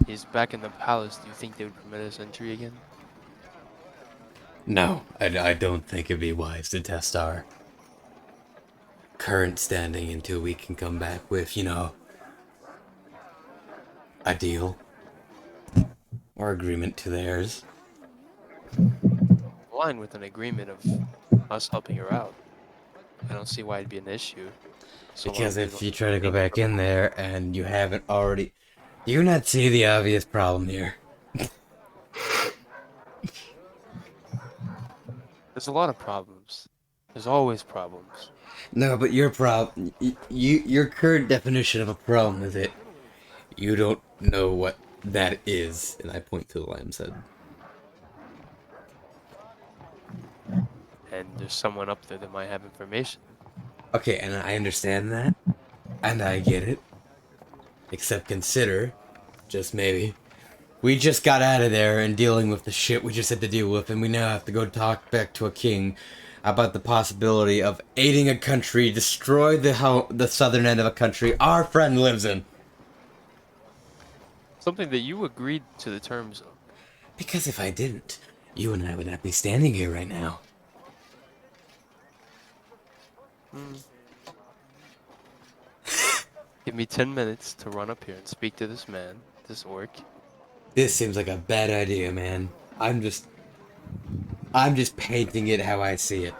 He's back in the palace. Do you think they would permit us entry again? No, I don't think it'd be wise to test our current standing until we can come back with, a deal or agreement to theirs. Line with an agreement of us helping her out. I don't see why it'd be an issue. So long Because as we if don't you try to go think back about- in there and you haven't already... Do you not see the obvious problem here? There's a lot of problems. There's always problems. No, but your problem, your current definition of a problem is it. You don't know what that is, and I point to the lamb's head. And there's someone up there that might have information. Okay, and I understand that, and I get it. Except consider, just maybe, we just got out of there and dealing with the shit we just had to deal with, and we now have to go talk back to a king about the possibility of aiding a country destroy the southern end of a country our friend lives in. Something that you agreed to the terms of. Because if I didn't, you and I would not be standing here right now. Give me 10 minutes to run up here and speak to this man, this orc. This seems like a bad idea, man. I'm just painting it how I see it.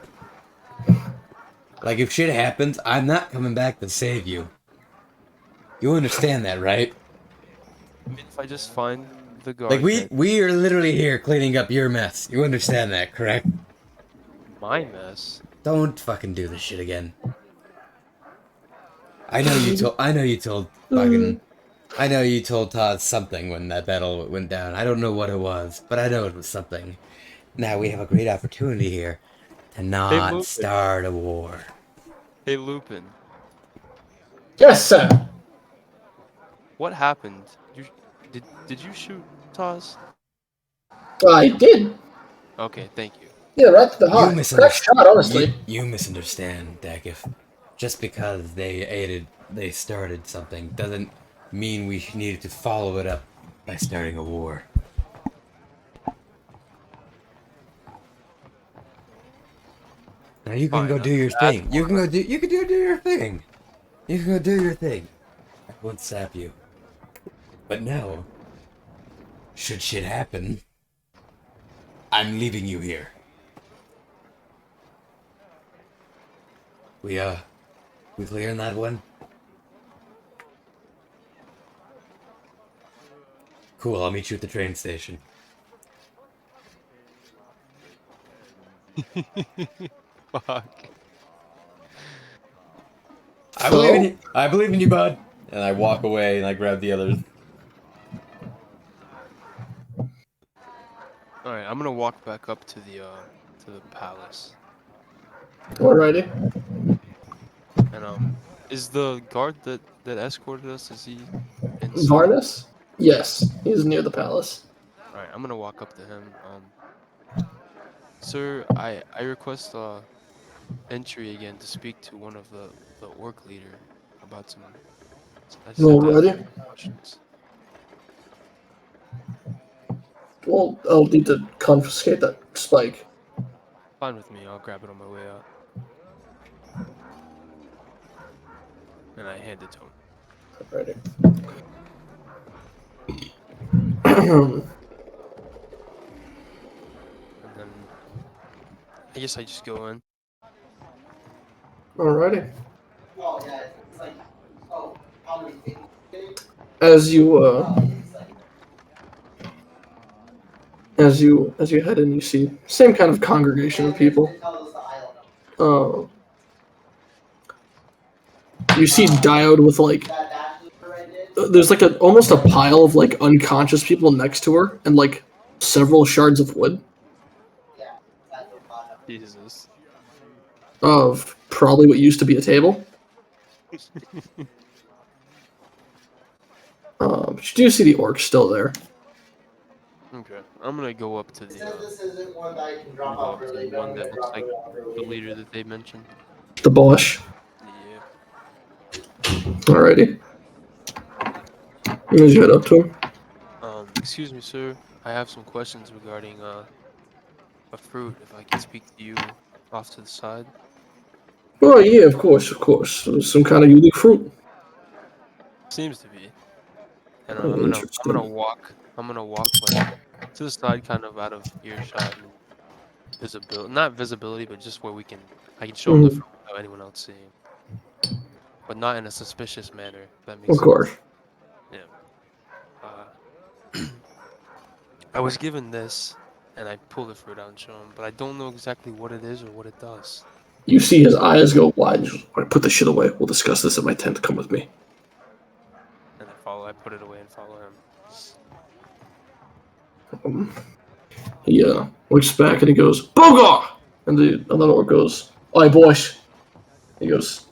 Like, if shit happens, I'm not coming back to save you. You understand that, right? I mean, if I just find the guard. Like, we are literally here cleaning up your mess. You understand that, correct? My mess. Don't fucking do this shit again. I know you told Todd something when that battle went down. I don't know what it was, but I know it was something. Now we have a great opportunity here to not Lupin. start a war. Hey, Lupin. Yes, sir. What happened? Did you shoot Taz? I did. Okay, thank you. Yeah, right to the heart. Correct shot, honestly. You misunderstand, Dakath. Just because they started something doesn't mean we needed to follow it up by starting a war. Now you can Fine, go do your thing. You can do your thing. You can go do your thing. I won't stop you. But no. Should shit happen, I'm leaving you here. We clear on that one? Cool, I'll meet you at the train station. Fuck. I believe in you. I believe in you, bud. And I walk away and I grab the others. Alright, I'm gonna walk back up to the palace. Alrighty. And is the guard that escorted us, is he inside? Varnus? Yes, he's near the palace. Alright, I'm gonna walk up to him. Sir, I request entry again to speak to one of the orc leader about some. I just have to ask Alrighty. some questions. Well, I'll need to confiscate that spike. Fine with me. I'll grab it on my way out. And I hand it to him. Alrighty. And then I guess I just go in. Alrighty. As you head in, you see same kind of congregation of people. You see Diode with like, there's like almost a pile of like unconscious people next to her, and like several shards of wood Jesus. of probably what used to be a table. But you do see the orcs still there. Okay, I'm gonna go up to the one that looks like the leader that they mentioned. The Bosch. Yeah. Alrighty. As you head up to him. Excuse me, sir. I have some questions regarding a fruit. If I can speak to you off to the side. Oh yeah, of course. Some kind of unique fruit. Seems to be. And Oh, I'm interesting. gonna walk like to the side, kind of out of earshot and visibility. Not visibility, but just where I can show them the fruit without anyone else seeing. But not in a suspicious manner. If that makes Of sense. course. Yeah. I was given this and I pull the fruit out and show him, but I don't know exactly what it is or what it does. You see his eyes go wide. Just, "All right, put this shit away. We'll discuss this at my tent. Come with me." And I put it away and follow him. He looks back and he goes, "Bogar!" And the another orc goes, "Oi, boys." He goes,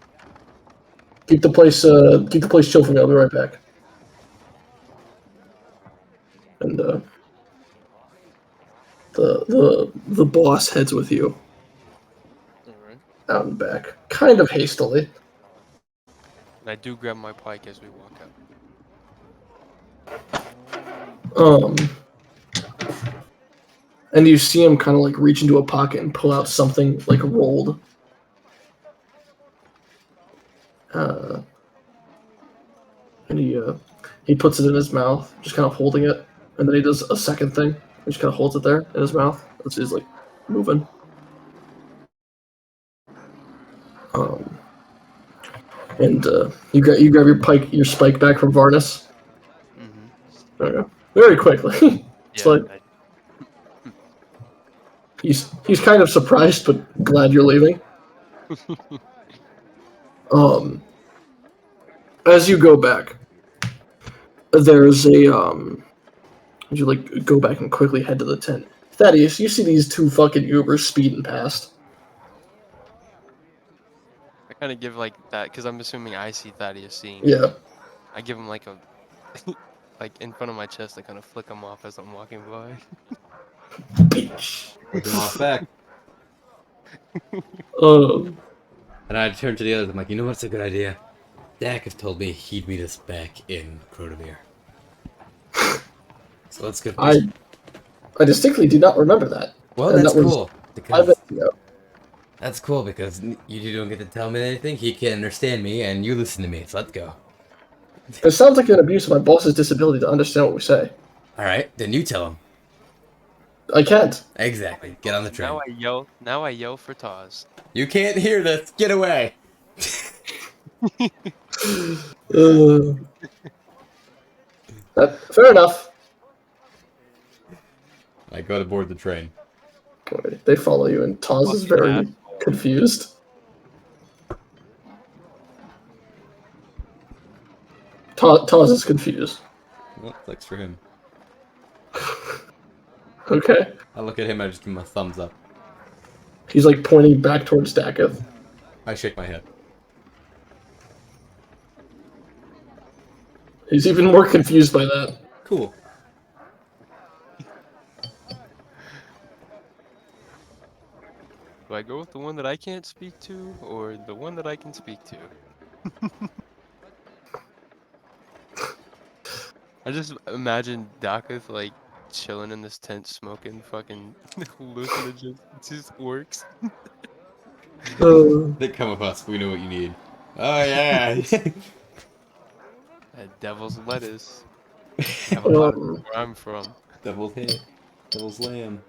keep the place chill for me. I'll be right back." And the boss heads with you Alright. out and back, kind of hastily. And I do grab my pike as we walk out. And you see him kind of like reach into a pocket and pull out something like rolled. And he puts it in his mouth, just kind of holding it, and then he does a second thing. He just kind of holds it there in his mouth. That's he's like moving. And you grab your spike back from Varnus. Mm-hmm. There you go. Very quickly. It's Yeah, like he's kind of surprised but glad you're leaving. As you go back, there's a you like go back and quickly head to the tent. Thaddeus, you see these two fucking Ubers speeding past. I kind of give like that because I'm assuming I see Thaddeus seeing. Yeah. I give him like a like in front of my chest. I kind of flick him off as I'm walking by. Bitch. Put them off back. And I turn to the others. I'm like, you know what's a good idea? Dakath told me he'd meet us back in Crotomir. So let's go. I distinctly do not remember that. Well, And that's that was cool. 5 Because minutes ago. that's cool because you don't get to tell me anything. He can understand me, and you listen to me. So let's go. It sounds like an abuse of my boss's disability to understand what we say. All right, then you tell him. I can't. Exactly. Get on the train. Now I yell for Taz. You can't hear this. Get away. Fair enough. I go to board the train. They follow you, and Taz is very confused. Taz is confused. Well, thanks for him. Okay. I look at him, I just give him a thumbs up. He's like pointing back towards Dakath. I shake my head. He's even more confused by that. Cool. Do I go with the one that I can't speak to, or the one that I can speak to? I just imagine Dakath like chilling in this tent, smoking fucking hallucinogens. It just works. They come with us, we know what you need. Oh yeah! That devil's lettuce. Have a lot of where I'm from. Devil's head. Devil's lamb.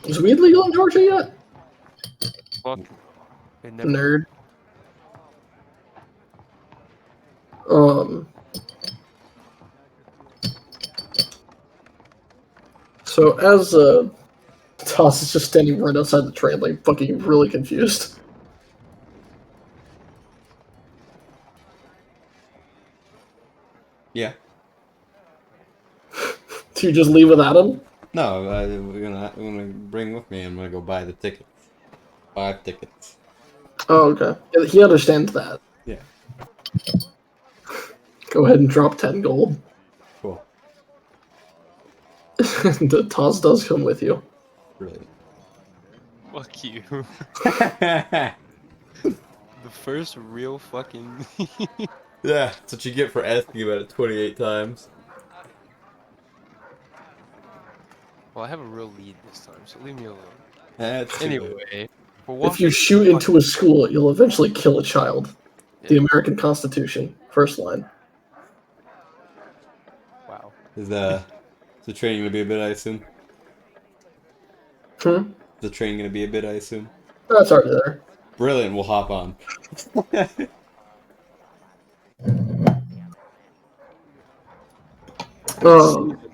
Is weed legal in Georgia yet? Fuck. It never- Nerd. So as Toss is just standing right outside the train, like fucking really confused. Yeah. Do you just leave without him? No, we're gonna bring with me. I'm gonna go buy the tickets. 5 tickets. Oh, okay. Yeah, he understands that. Yeah. Go ahead and drop 10 gold. Cool. The Toss does come with you. Brilliant. Fuck you. The first real fucking. Yeah, that's what you get for asking about it 28 times. Well, I have a real lead this time, so leave me alone. That's Anyway, If you shoot into a school, you'll eventually kill a child. The Yeah. American Constitution. First line. Wow. Is the train gonna be a bit, I assume? Hmm? The train gonna be a bit, I assume? That's already there. Brilliant, we'll hop on.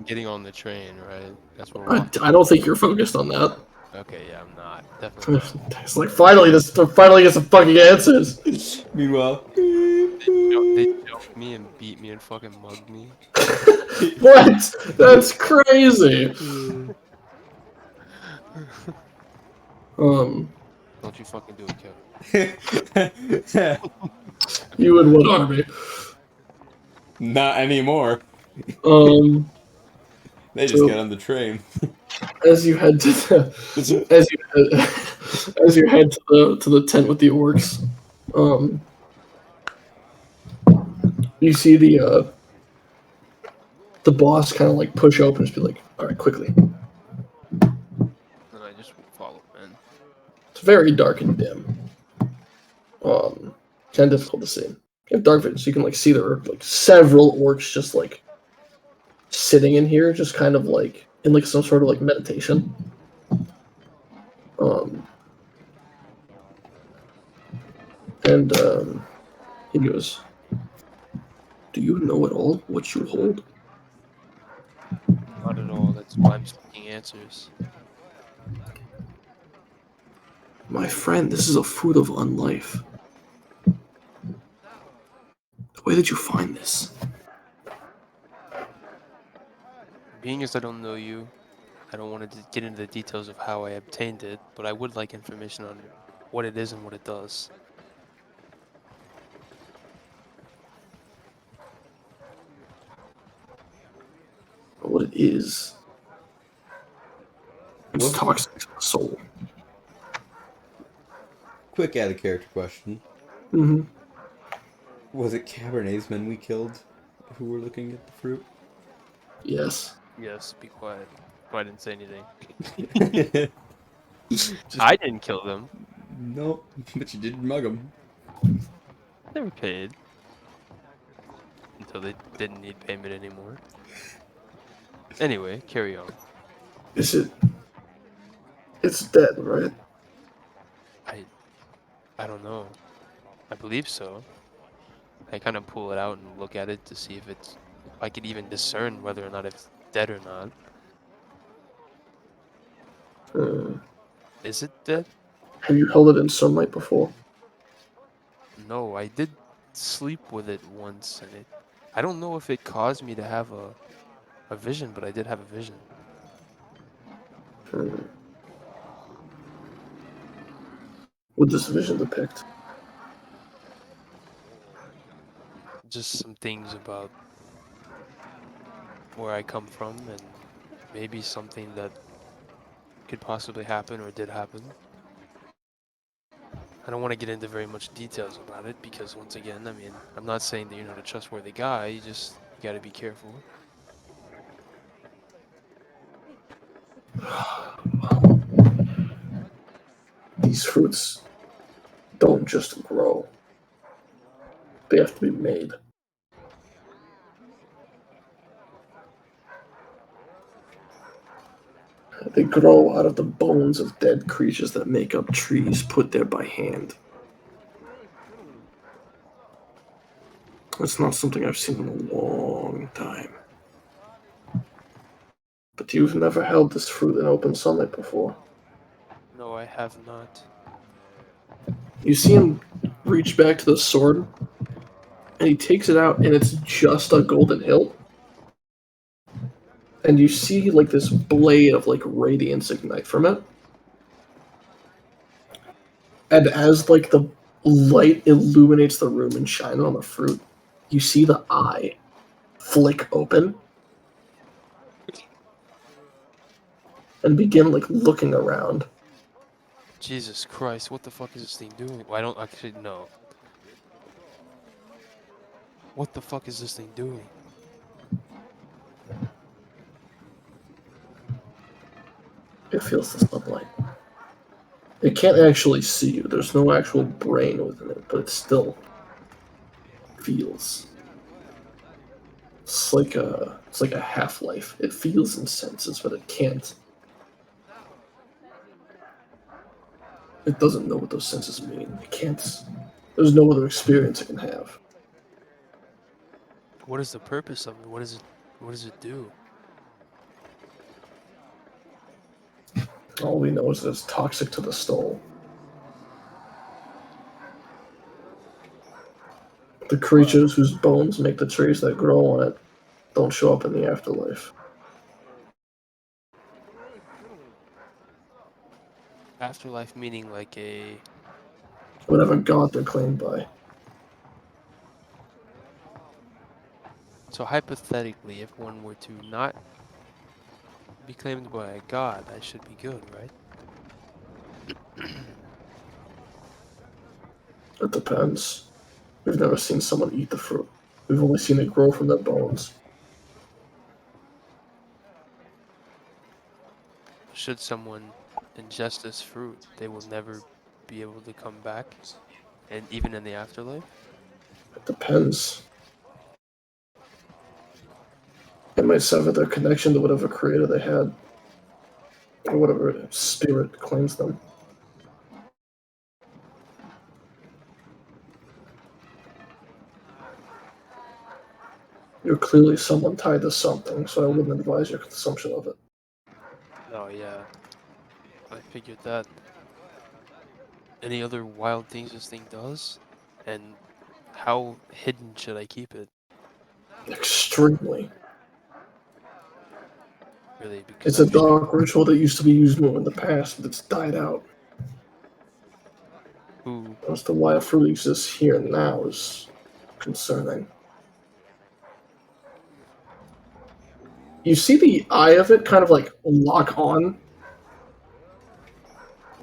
getting on the train, right? That's what we're I, walking. I don't think you're focused on that. Okay, yeah, I'm not. Definitely not. It's like finally get some fucking answers. Meanwhile, They choked me and beat me and fucking mugged me. What? That's crazy. Don't you fucking do it, Kevin. You in what army? not anymore. Um, They just So- get on the train. as you head to the as you head to the tent with the orcs, you see the boss kind of like push open and just be like, "All right, quickly." And I just follow, man. It's very dark and dim. Kind of difficult to see. You have dark vision, so you can like see there are like several orcs just like sitting in here, just kind of like in like some sort of like meditation. And he goes, "Do you know at all what you hold?" Not at all. That's why I'm seeking answers. My friend, this is a fruit of unlife. Where did you find this? Being as I don't know you, I don't want to get into the details of how I obtained it, but I would like information on what it is and what it does. What it is? It's What? toxic to the soul. Quick out of character question. Mm-hmm. Was it Cabernet's men we killed who were looking at the fruit? Yes. Yes, be quiet. I didn't say anything. I didn't kill them. No, but you did mug them. They were paid. Until they didn't need payment anymore. Anyway, carry on. Is it? It's dead, right? I don't know. I believe so. I kind of pull it out and look at it to see if I could even discern whether or not it's dead or not. Is it dead? Have you held it in sunlight before? No, I did sleep with it once, and I don't know if it caused me to have a vision, but I did have a vision. What does the vision depict? Just some things about where I come from, and maybe something that could possibly happen or did happen. I don't want to get into very much details about it because, once again, I mean, I'm not saying that you're not a trustworthy guy, you gotta be careful. These fruits don't just grow. They have to be made. They grow out of the bones of dead creatures that make up trees put there by hand. It's not something I've seen in a long time. But you've never held this fruit in open sunlight before. No, I have not. You see him reach back to the sword, and he takes it out, and it's just a golden hilt. And you see like this blade of like radiance ignite from it. And as like the light illuminates the room and shines on the fruit, you see the eye flick open and begin like looking around. Jesus Christ, what the fuck is this thing doing? Well, I don't actually know. What the fuck is this thing doing? It feels the sunlight. It can't actually see you. There's no actual brain within it, but it still feels. It's like a half-life. It feels and senses, but it can't. It doesn't know what those senses mean. It can't. There's no other experience it can have. What is the purpose of it? What does it do? All we know is that it's toxic to the soul. The creatures whose bones make the trees that grow on it don't show up in the afterlife. Afterlife meaning like a... Whatever god they're claimed by. So hypothetically, if one were to not be claimed by a god, that should be good, right? It depends. We've never seen someone eat the fruit. We've only seen it grow from their bones. Should someone ingest this fruit, they will never be able to come back, and even in the afterlife? It depends. It might sever their connection to whatever creator they had, or whatever spirit claims them. You're clearly someone tied to something, so I wouldn't advise your consumption of it. Oh yeah, I figured that. Any other wild things this thing does? And how hidden should I keep it? Extremely. Really, because It's a I'm sure dark ritual that used to be used more in the past, but it's died out. who... As to why a fruit exists here and now is concerning. You see the eye of it kind of like lock on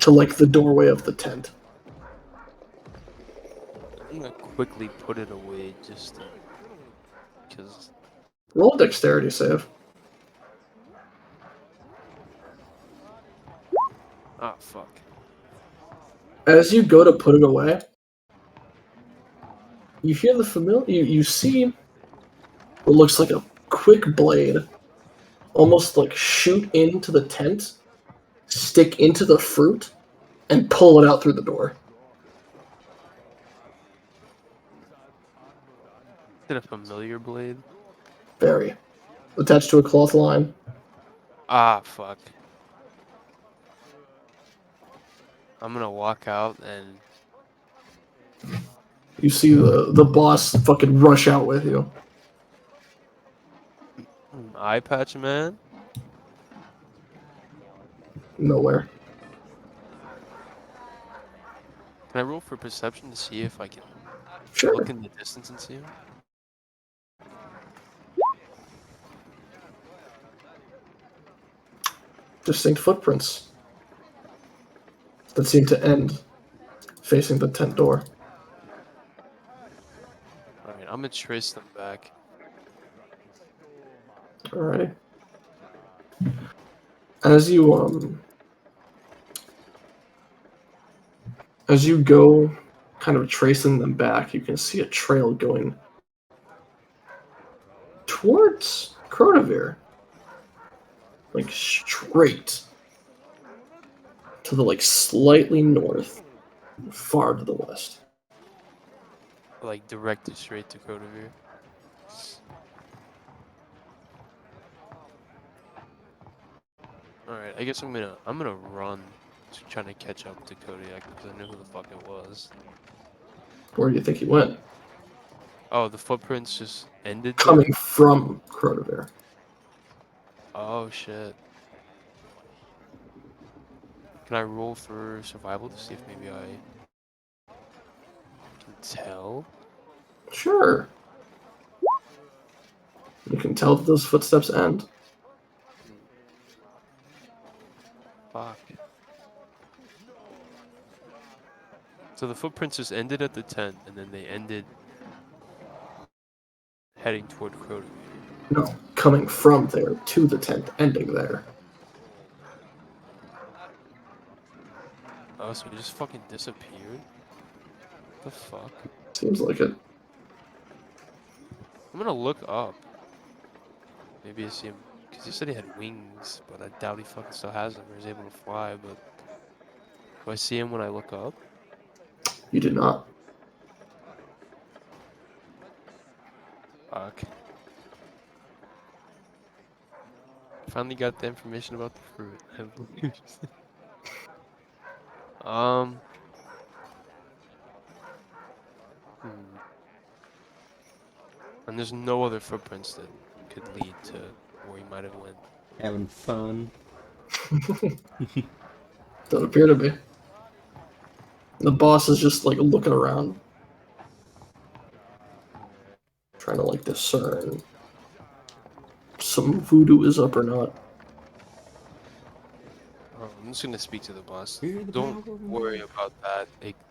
to like the doorway of the tent. I'm gonna quickly put it away just because... Roll a dexterity save. Ah, fuck. As you go to put it away, you hear the familiar. You see what looks like a quick blade, almost like shoot into the tent, stick into the fruit, and pull it out through the door. Is it a familiar blade? Very. Attached to a cloth line. Ah, fuck. I'm gonna walk out and... You see the boss fucking rush out with you. Eye patch, man? Nowhere. Can I roll for perception to see if I can Sure. look in the distance and see him? Distinct footprints that seem to end facing the tent door. Alright, I'm gonna trace them back. Alrighty. As you go kind of tracing them back, you can see a trail going towards Cronavir. Like straight to the like slightly north, far to the west. Like, directed straight to Codavir. Alright, I guess I'm gonna run to trying to catch up to Kodiak because I know who the fuck it was. Where do you think he went? Oh, the footprints just ended there? Coming from Cronavir. Oh shit. Can I roll for survival to see if maybe I can tell? Sure. You can tell that those footsteps end. Fuck. So the footprints just ended at the tent and then they ended heading toward Crowder. No, coming from there to the tent, ending there. Oh, so he just fucking disappeared? The fuck? Seems like it. I'm gonna look up. Maybe I see him. Because he said he had wings, but I doubt he fucking still has them or is able to fly, but... Do I see him when I look up? You do not. Fuck. Finally got the information about the fruit. Um. And there's no other footprints that could lead to where he might have went. Having fun. Don't appear to be. The boss is just like looking around, trying to like discern some voodoo is up or not. I'm just gonna speak to the boss. Hear the Don't power. worry about that.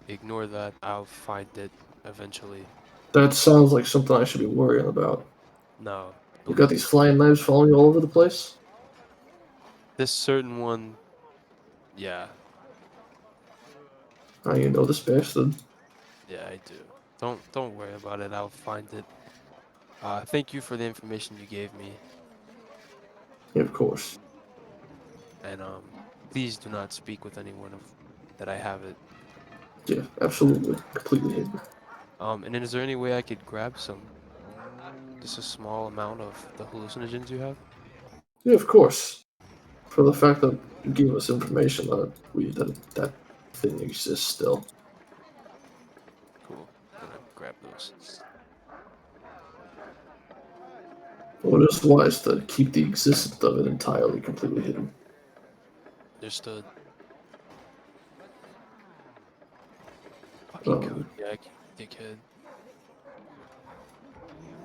Ignore that. I'll find it eventually. That sounds like something I should be worrying about. No. You got these flying knives falling all over the place? This certain one. Yeah. How you know this bastard? Yeah, I do. Don't worry about it. I'll find it. Thank you for the information you gave me. Yeah, of course. And please do not speak with anyone that I have it. Yeah, absolutely. Completely hidden. And then is there any way I could grab just a small amount of the hallucinogens you have? Yeah, of course. For the fact that you gave us information that thing exists still. Cool. I'm gonna grab those. Well, it is wise to keep the existence of it entirely completely hidden. Understood. Um, Fucking Kodiak, dickhead.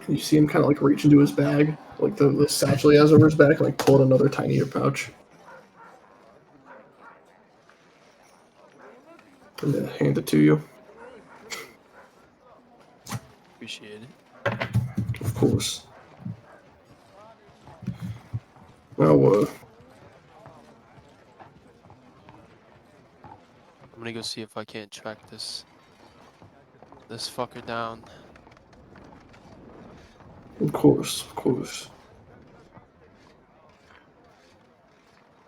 You see him kind of like reach into his bag, like the satchel he has over his back, and like pull out another tinier pouch. And then hand it to you. Appreciate it. Of course. Now, I'm gonna go see if I can't track this fucker down. of course, of course.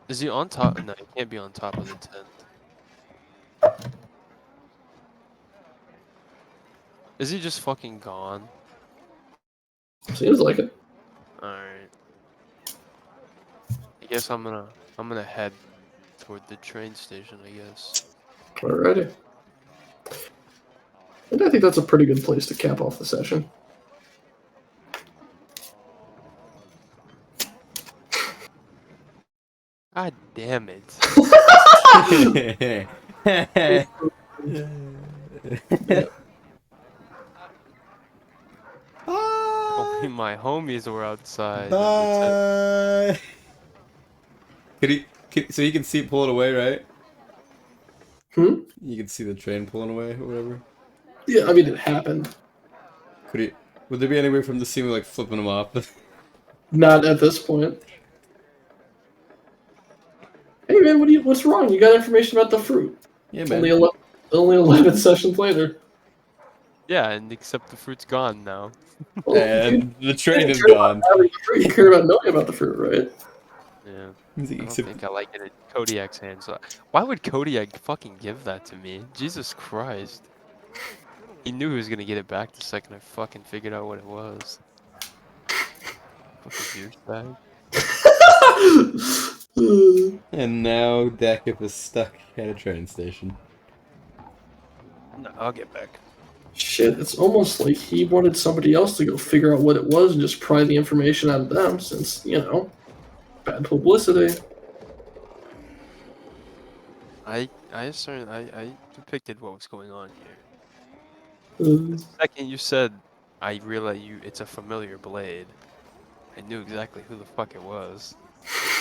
Is he on top? No, he can't be on top of the tent. Is he just fucking gone? Seems like it. Alright. I guess I'm gonna head toward the train station, I guess. Alrighty. And I think that's a pretty good place to cap off the session. God damn it. Only my homies were outside. Bye. So you can see it pulling away, right? Hmm? You can see the train pulling away or whatever. Yeah, I mean, it happened. Would there be any way from the scene like flipping them off? Not at this point. Hey man, what's wrong? You got information about the fruit. Yeah, It's man. only 11 sessions later. Yeah, and except the fruit's gone now. Well, And the train is care about gone. having the fruit, you care about knowing about the fruit, right? Yeah. He's I like, don't except think I like it in Kodiak's hands. Why would Kodiak fucking give that to me? Jesus Christ. He knew he was gonna get it back the second I fucking figured out what it was. Fucking douchebag. And now Dakath is stuck at a train station. No, I'll get back. Shit, it's almost like he wanted somebody else to go figure out what it was and just pry the information out of them, since, you know, bad publicity. I depicted what was going on here. Uh, The second you said, I realized it's a familiar blade. I knew exactly who the fuck it was.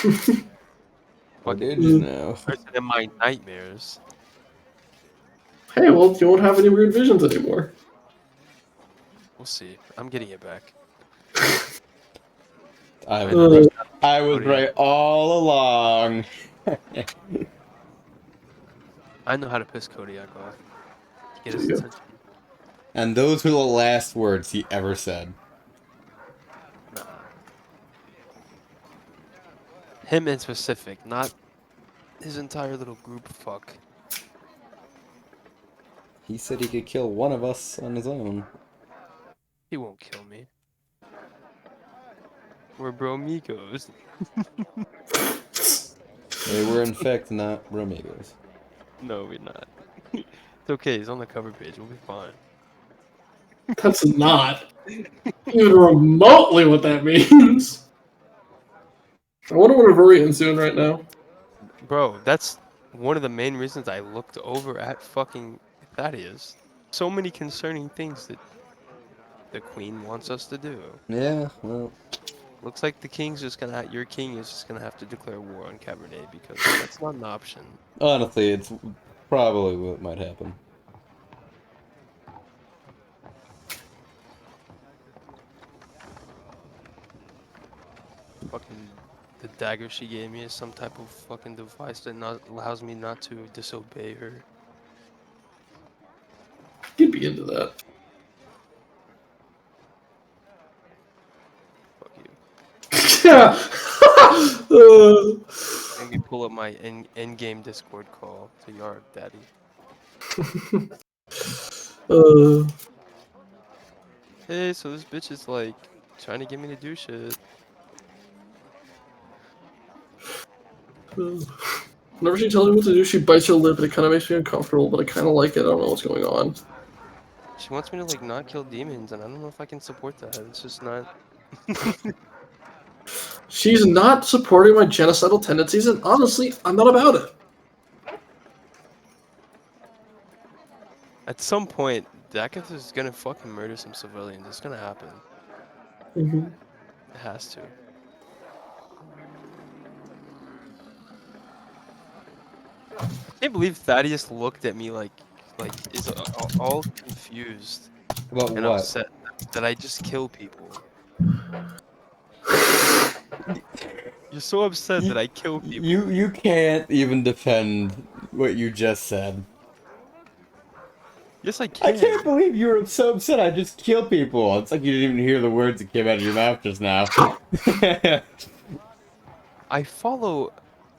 Or Fucking did you know? person in my nightmares. hey, well, you won't have any weird visions anymore. We'll see. I'm getting it back. I And was then Kodiak. right all along. I know how to piss Kodiak off. Get his There you go. attention. And those were the last words he ever said. Nah. Him in specific, not his entire little group. Fuck. He said he could kill one of us on his own. He won't kill me. We're bromigos. They were in fact not Romegos. No, we're not. It's okay. He's on the cover page. We'll be fine. That's not even remotely what that means. I wonder what Avarian's doing right now. Bro, that's one of the main reasons I looked over at fucking Thaddeus. So many concerning things that the queen wants us to do. Yeah, well, Looks like the king's just gonna. Your king is just gonna have to declare war on Cabernet because that's not an option. honestly, it's probably what might happen. Fucking the dagger she gave me is some type of fucking device that not allows me not to disobey her. You'd be into that. Fuck you. Yeah. Let me pull up my end game Discord call to Yard Daddy. Hey, so this bitch is like trying to get me to do shit. Whenever she tells me what to do, she bites her lip, and it kind of makes me uncomfortable, but I kind of like it. I don't know what's going on. She wants me to like not kill demons, and I don't know if I can support that. It's just not. She's not supporting my genocidal tendencies, and honestly, I'm not about it. At some point, Dakath is gonna fucking murder some civilians. It's gonna happen. Mm-hmm. It has to. I can't believe Thaddeus looked at me like is all confused About and what? upset that I just kill people. You're so upset that I kill people. You can't even defend what you just said. Yes, I I can. can't believe you were so upset. I just kill people. It's like you didn't even hear the words that came out of your mouth just now. I follow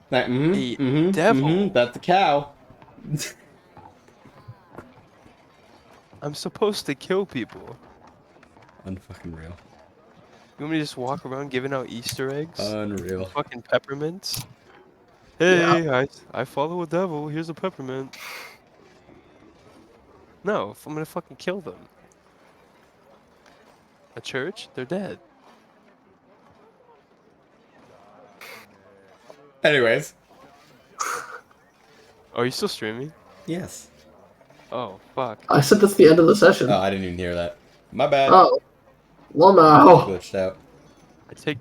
Like, a devil. that's a cow. I'm supposed to kill people. Unfucking real. You want me to just walk around giving out Easter eggs? Unreal. Fucking peppermints? Hey, I follow a devil. Here's a peppermint. No, I'm gonna fucking kill them. A church? They're dead. Anyways. Are you still streaming? Yes. Oh, fuck. I said that's the end of the session. Oh, I didn't even hear that. My bad. Oh. Well, now. Glitched out. I take